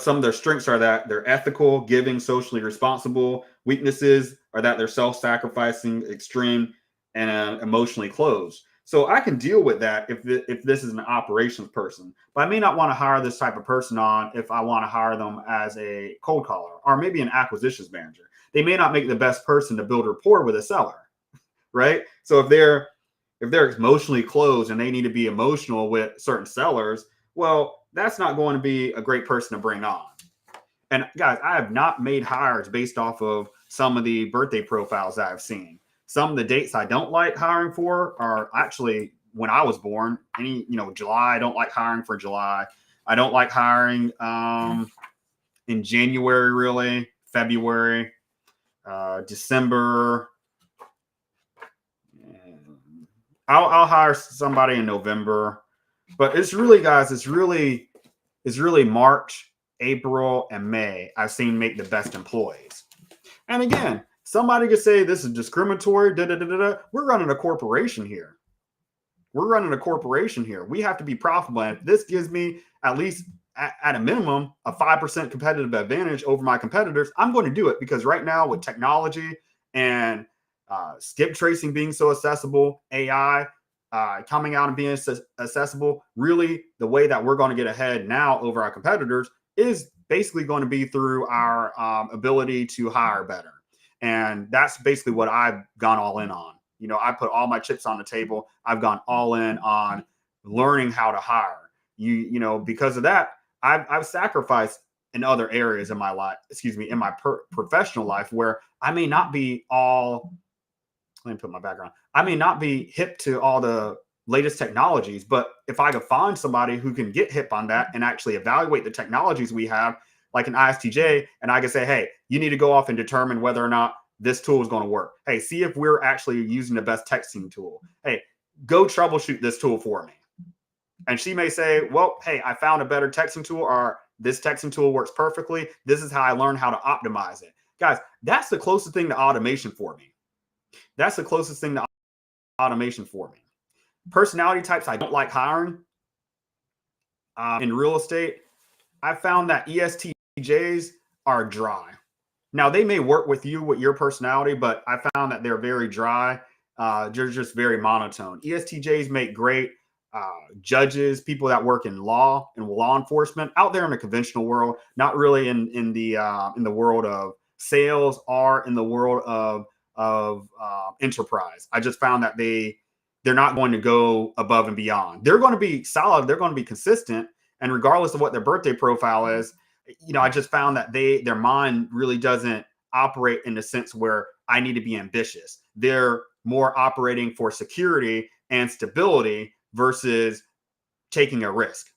some of their strengths are that they're ethical, giving, socially responsible. Weaknesses are that they're self-sacrificing, extreme, and emotionally closed. So I can deal with that if this is an operations person, but I may not want to hire this type of person on if I want to hire them as a cold caller or maybe an acquisitions manager. They may not make the best person to build rapport with a seller, right? So if they're emotionally closed and they need to be emotional with certain sellers, well, that's not going to be a great person to bring on. And guys, I have not made hires based off of some of the birthday profiles that I've seen. Some of the dates I don't like hiring for are actually when I was born. July, I don't like hiring for July. I don't like hiring in January, really, February, December. I'll hire somebody in November. But it's really, guys, it's really March, April, and May I've seen make the best employees. And again, somebody could say this is discriminatory. We're running a corporation here. We have to be profitable. And if this gives me at least at a minimum a 5% competitive advantage over my competitors, I'm going to do it, because right now with technology and skip tracing being so accessible, AI coming out and being accessible, really the way that we're going to get ahead now over our competitors is basically going to be through our ability to hire better. And that's basically what I've gone all in on. I put all my chips on the table. I've gone all in on learning how to hire. Because of that, I've sacrificed in other areas in my life, in my professional life, where I may not be all, let me put my background. I may not be hip to all the latest technologies, but if I could find somebody who can get hip on that and actually evaluate the technologies we have, like an ISTJ, and I can say, hey, you need to go off and determine whether or not this tool is going to work. Hey, see if we're actually using the best texting tool. Hey, go troubleshoot this tool for me. And she may say, well, hey, I found a better texting tool, or this texting tool works perfectly. This is how I learned how to optimize it. Guys, that's the closest thing to automation for me. That's the closest thing to automation for me. Personality types I don't like hiring. In real estate, I found that ESTJs are dry. Now, they may work with you with your personality, but I found that they're very dry. They're just very monotone. ESTJs make great judges, people that work in law and law enforcement out there in the conventional world, not really in the world of sales or in the world of enterprise. I just found that they're not going to go above and beyond. They're going to be solid. They're going to be consistent. And regardless of what their birthday profile is, I just found that their mind really doesn't operate in the sense where I need to be ambitious. They're more operating for security and stability versus taking a risk.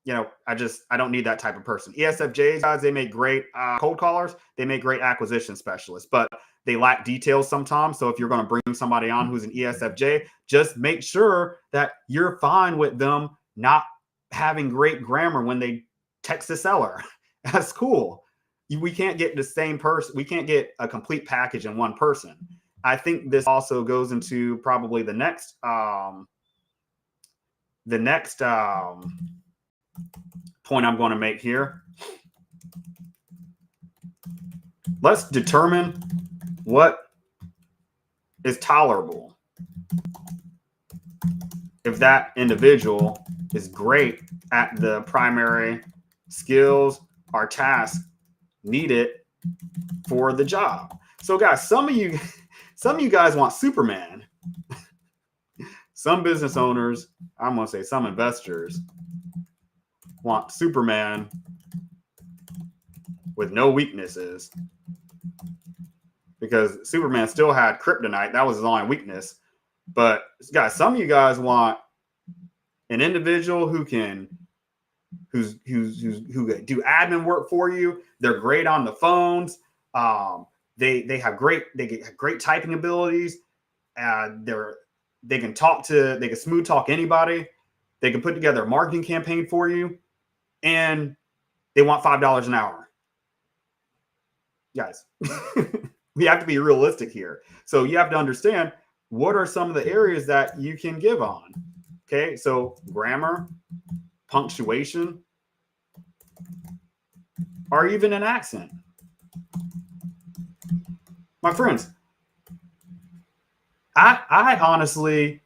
I don't need that type of person. ESFJs, guys, they make great cold callers. They make great acquisition specialists, but they lack details sometimes. So if you're going to bring somebody on who's an ESFJ, just make sure that you're fine with them not having great grammar when they text the seller. That's cool. We can't get the same person. We can't get a complete package in one person. I think this also goes into probably the next point I'm going to make here. Let's determine what is tolerable. If that individual is great at the primary skills or tasks needed for the job. So guys, some of you guys want Superman. Some business owners, I'm going to say some investors, want Superman with no weaknesses, because Superman still had kryptonite. That was his only weakness. But guys, some of you guys want an individual who can do admin work for you. They're great on the phones. They get great typing abilities. They can smooth talk anybody. They can put together a marketing campaign for you, and they want $5 an hour. Guys, we have to be realistic here. So you have to understand what are some of the areas that you can give on. Okay, so grammar, punctuation, or even an accent. My friends, I honestly,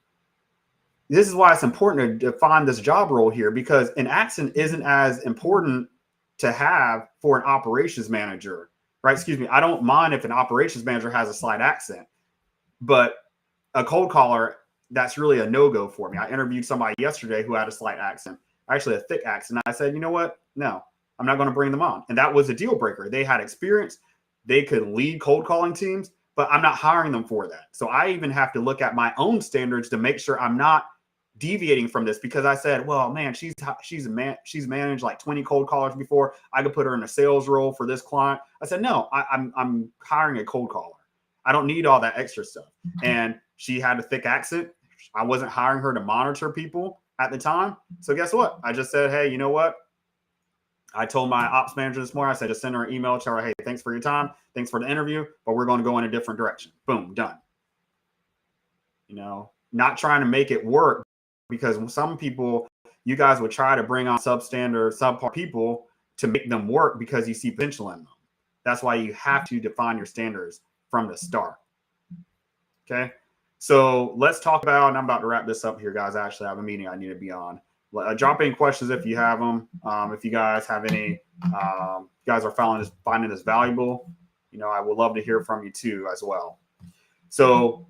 this is why it's important to define this job role here, because an accent isn't as important to have for an operations manager, right? Excuse me. I don't mind if an operations manager has a slight accent, but a cold caller, that's really a no-go for me. I interviewed somebody yesterday who had a slight accent, actually a thick accent. I said, you know what? No, I'm not going to bring them on. And that was a deal breaker. They had experience. They could lead cold calling teams, but I'm not hiring them for that. So I even have to look at my own standards to make sure I'm not deviating from this, because I said, well, man, she's managed like 20 cold callers before. I could put her in a sales role for this client. I said, no, I'm hiring a cold caller. I don't need all that extra stuff. And she had a thick accent. I wasn't hiring her to monitor people at the time. So guess what? I just said, hey, you know what? I told my ops manager this morning, I said, just send her an email, tell her, hey, thanks for your time. Thanks for the interview, but we're going to go in a different direction. Boom, done. Not trying to make it work, because some people, you guys would try to bring on substandard, subpar people to make them work because you see potential in them. That's why you have to define your standards from the start. Okay. So let's talk about, and I'm about to wrap this up here, guys. I actually have a meeting I need to be on. Drop in questions if you have them. If you guys have any, you guys are finding this valuable, I would love to hear from you too as well. So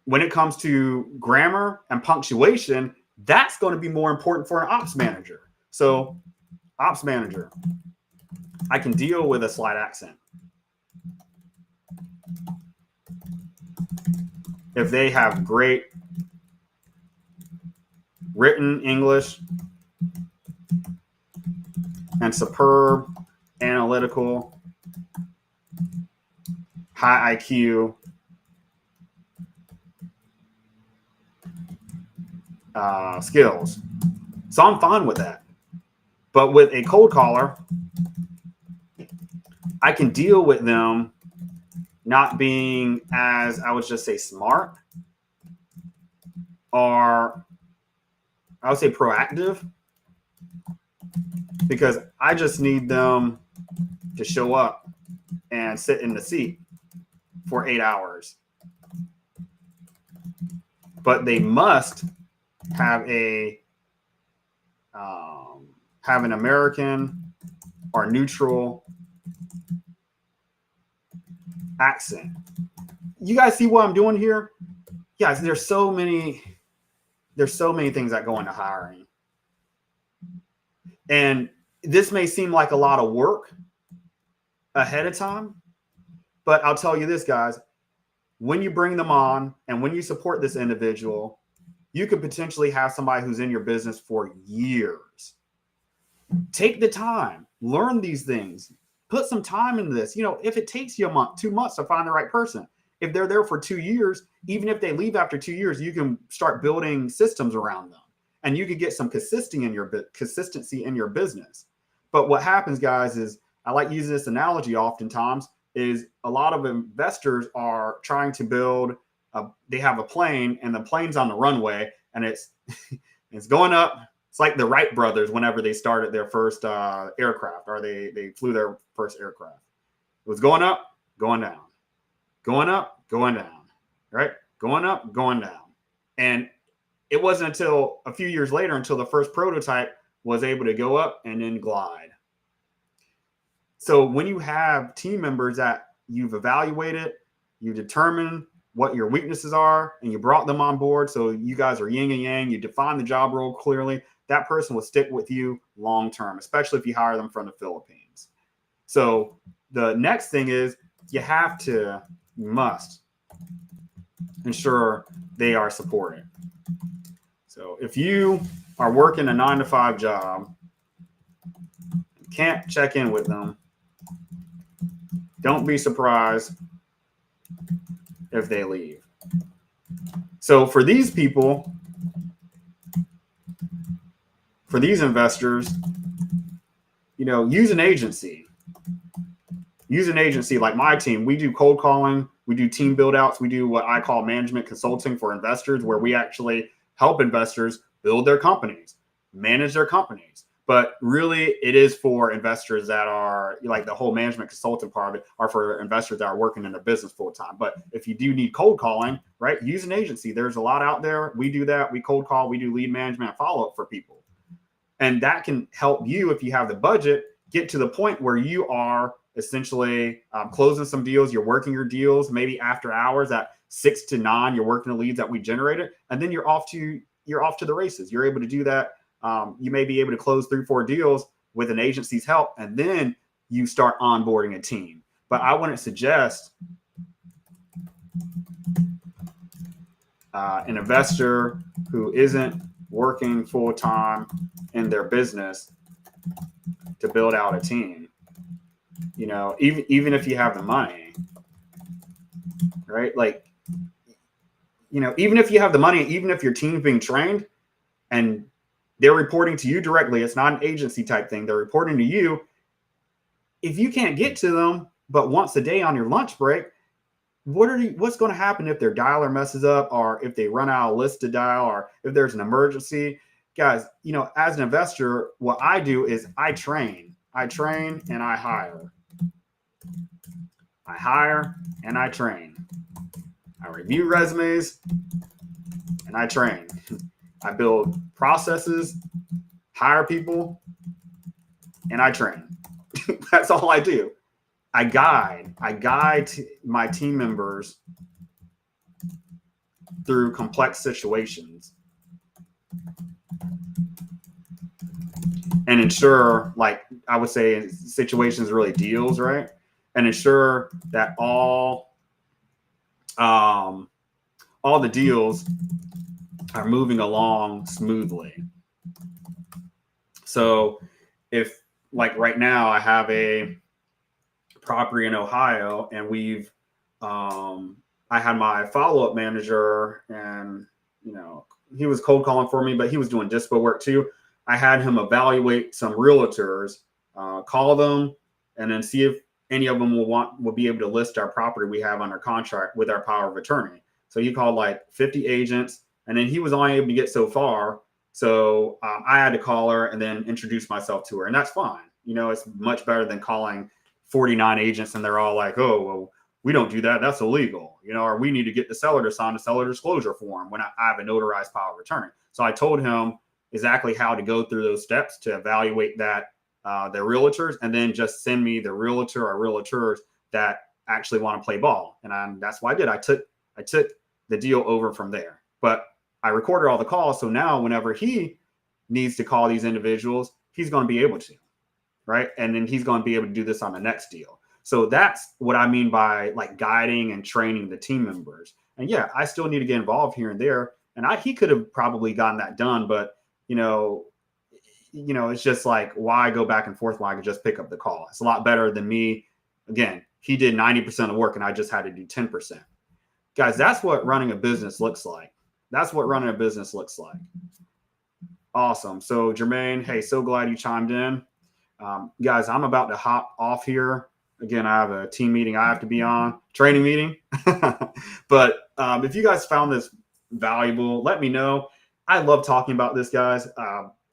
when it comes to grammar and punctuation, that's going to be more important for an ops manager. So ops manager, I can deal with a slight accent. If they have great written English and superb analytical, high IQ, skills. So I'm fine with that. But with a cold caller, I can deal with them not being as, I would just say, smart, or I would say proactive, because I just need them to show up and sit in the seat for 8 hours. But they must have an American or neutral accent. You guys see what I'm doing here? Guys, there's so many things that go into hiring. And this may seem like a lot of work ahead of time, but I'll tell you this, guys, when you bring them on and when you support this individual, you could potentially have somebody who's in your business for years. Take the time, learn these things, put some time into this. If it takes you a month, 2 months to find the right person, if they're there for 2 years, even if they leave after 2 years, you can start building systems around them and you could get some consistency in your business. But what happens, guys, is I like using this analogy oftentimes, is a lot of investors are trying to build they have a plane and the plane's on the runway and it's going up. It's like the Wright brothers whenever they started their first aircraft, or they flew their first aircraft. It was going up, going down, going up, going down, right? Going up, going down. And it wasn't until a few years later until the first prototype was able to go up and then glide. So when you have team members that you've evaluated, you determine what your weaknesses are, and you brought them on board, so you guys are yin and yang, you define the job role clearly, that person will stick with you long term, especially if you hire them from the Philippines. So the next thing is you must ensure they are supported. So if you are working a 9-to-5 job, can't check in with them, don't be surprised if they leave. So for these people, for these investors, use an agency. Use an agency like my team. We do cold calling, we do team build outs, we do what I call management consulting for investors, where we actually help investors build their companies, manage their companies. But really, it is for investors that are like the whole management consultant part of it are for investors that are working in their business full time. But if you do need cold calling, right, use an agency. There's a lot out there. We do that. We cold call. We do lead management and follow up for people. And that can help you, if you have the budget, get to the point where you are essentially closing some deals. You're working your deals maybe after hours at 6 to 9. You're working the leads that we generated, and then you're off to the races. You're able to do that. You may be able to close 3-4 deals with an agency's help, and then you start onboarding a team. But I wouldn't suggest an investor who isn't working full time in their business to build out a team. Even if you have the money, right? Like, even if you have the money, even if your team's being trained and they're reporting to you directly, it's not an agency type thing. They're reporting to you. If you can't get to them but once a day on your lunch break, what's going to happen if their dialer messes up, or if they run out of list to dial, or if there's an emergency? Guys, as an investor, what I do is I train and I hire. I hire and I train. I review resumes and I train. I build processes, hire people, and I train. That's all I do. I guide my team members through complex situations and ensure, like I would say, situations really deals, right? And ensure that all the deals are moving along smoothly. So if, like right now, I have a property in Ohio, and I had my follow-up manager, and he was cold calling for me, but he was doing dispo work too. I had him evaluate some realtors, call them, and then see if any of them will be able to list our property we have under contract with our power of attorney. So he called like 50 agents, and then he was only able to get so far. So I had to call her and then introduce myself to her, and that's fine. It's much better than calling 49 agents and they're all like, "Oh, well, we don't do that. That's illegal," or we need to get the seller to sign a seller disclosure form when I have a notarized power of attorney. So I told him exactly how to go through those steps to evaluate that the realtors, and then just send me the realtor or realtors that actually want to play ball. And that's what I did. I took the deal over from there, but I recorded all the calls. So now whenever he needs to call these individuals, he's going to be able to, right? And then he's going to be able to do this on the next deal. So that's what I mean by like guiding and training the team members. And yeah, I still need to get involved here and there. And he could have probably gotten that done, but it's just like, why go back and forth when I could just pick up the call? It's a lot better than me. Again, he did 90% of the work and I just had to do 10%. Guys, that's what running a business looks like. That's what running a business looks like. Awesome. So Jermaine, hey, so glad you chimed in. Guys, I'm about to hop off here. Again, I have a team meeting I have to be on, training meeting. But if you guys found this valuable, let me know. I love talking about this, guys.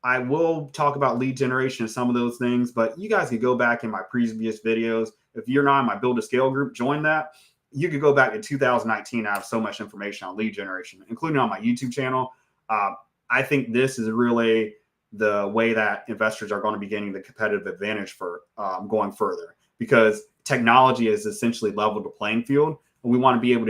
I will talk about lead generation and some of those things, but you guys can go back in my previous videos. If you're not in my Build to Scale group, join that. You could go back to 2019. I have so much information on lead generation, including on my YouTube channel. I think this is really the way that investors are going to be gaining the competitive advantage for going further, because technology is essentially leveled the playing field. And we want to be able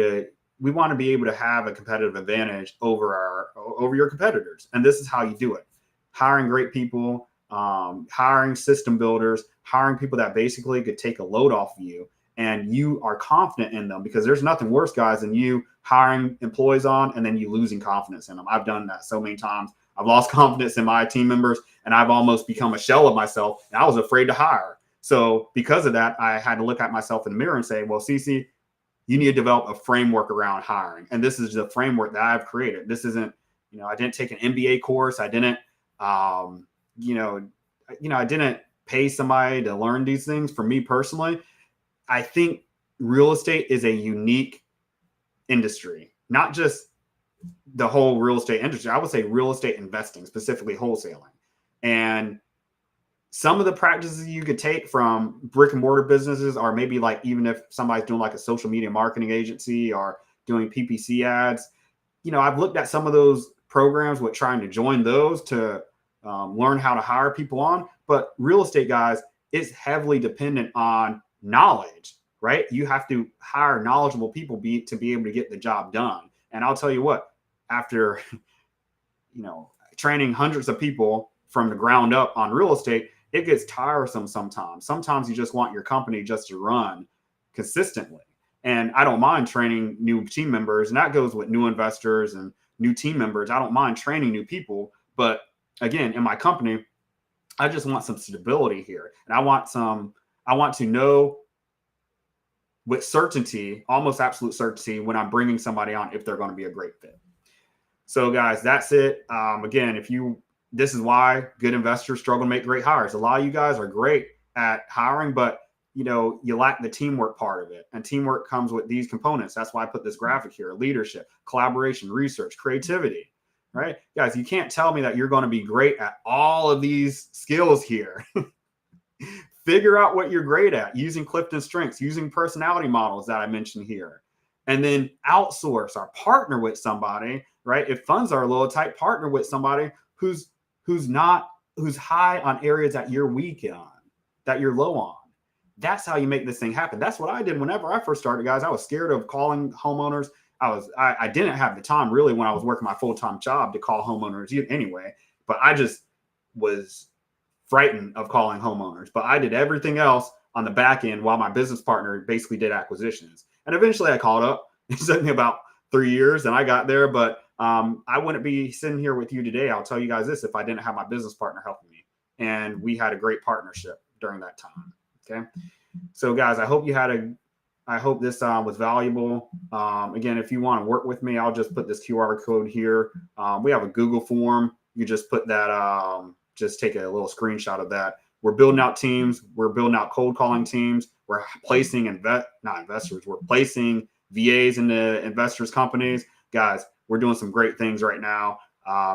to have a competitive advantage over your competitors. And this is how you do it: hiring great people, hiring system builders, hiring people that basically could take a load off of you, and you are confident in them, because there's nothing worse, guys, than you hiring employees on and then you losing confidence in them. I've done that so many times. I've lost confidence in my team members, and I've almost become a shell of myself, and I was afraid to hire. So because of that, I had to look at myself in the mirror and say, well, Cece, you need to develop a framework around hiring. And this is the framework that I've created. This isn't, I didn't take an MBA course. I didn't, I didn't pay somebody to learn these things. For me personally, I think real estate is a unique industry, not just the whole real estate industry. I would say real estate investing, specifically wholesaling. And some of the practices you could take from brick and mortar businesses, or maybe like even if somebody's doing like a social media marketing agency or doing PPC ads, I've looked at some of those programs with trying to join those to learn how to hire people on. But real estate, guys, is heavily dependent on knowledge, right? You have to hire knowledgeable people to be able to get the job done. And I'll tell you what, after, training hundreds of people from the ground up on real estate, it gets tiresome sometimes. Sometimes you just want your company just to run consistently. And I don't mind training new team members, and that goes with new investors and new team members. I don't mind training new people. But again, in my company, I just want some stability here. And I want to know with certainty, almost absolute certainty, when I'm bringing somebody on, if they're going to be a great fit. So guys, that's it. Again, this is why good investors struggle to make great hires. A lot of you guys are great at hiring, but you lack the teamwork part of it. And teamwork comes with these components. That's why I put this graphic here: leadership, collaboration, research, creativity, right? Guys, you can't tell me that you're going to be great at all of these skills here. Figure out what you're great at using Clifton Strengths, using personality models that I mentioned here, and then outsource or partner with somebody, right? If funds are a little tight, partner with somebody who's high on areas that you're weak on, that you're low on. That's how you make this thing happen. That's what I did whenever I first started, guys. I was scared of calling homeowners. I didn't have the time really when I was working my full-time job to call homeowners anyway, but I just was frightened of calling homeowners. But I did everything else on the back end while my business partner basically did acquisitions. And eventually I caught up. It took me about 3 years and I got there, but I wouldn't be sitting here with you today. I'll tell you guys this, if I didn't have my business partner helping me. And we had a great partnership during that time. Okay. So guys, I hope this was valuable. Again, if you want to work with me, I'll just put this QR code here. We have a Google form. You just put that, just take a little screenshot of that. We're building out teams. We're building out cold calling teams. We're placing we're placing VAs into investors' companies. Guys, we're doing some great things right now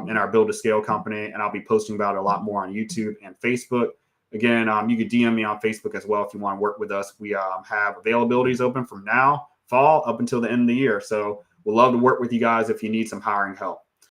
in our Build to Scale company, and I'll be posting about it a lot more on YouTube and Facebook. Again, you could DM me on Facebook as well if you want to work with us. We have availabilities open from now, fall, up until the end of the year. So we'd love to work with you guys if you need some hiring help.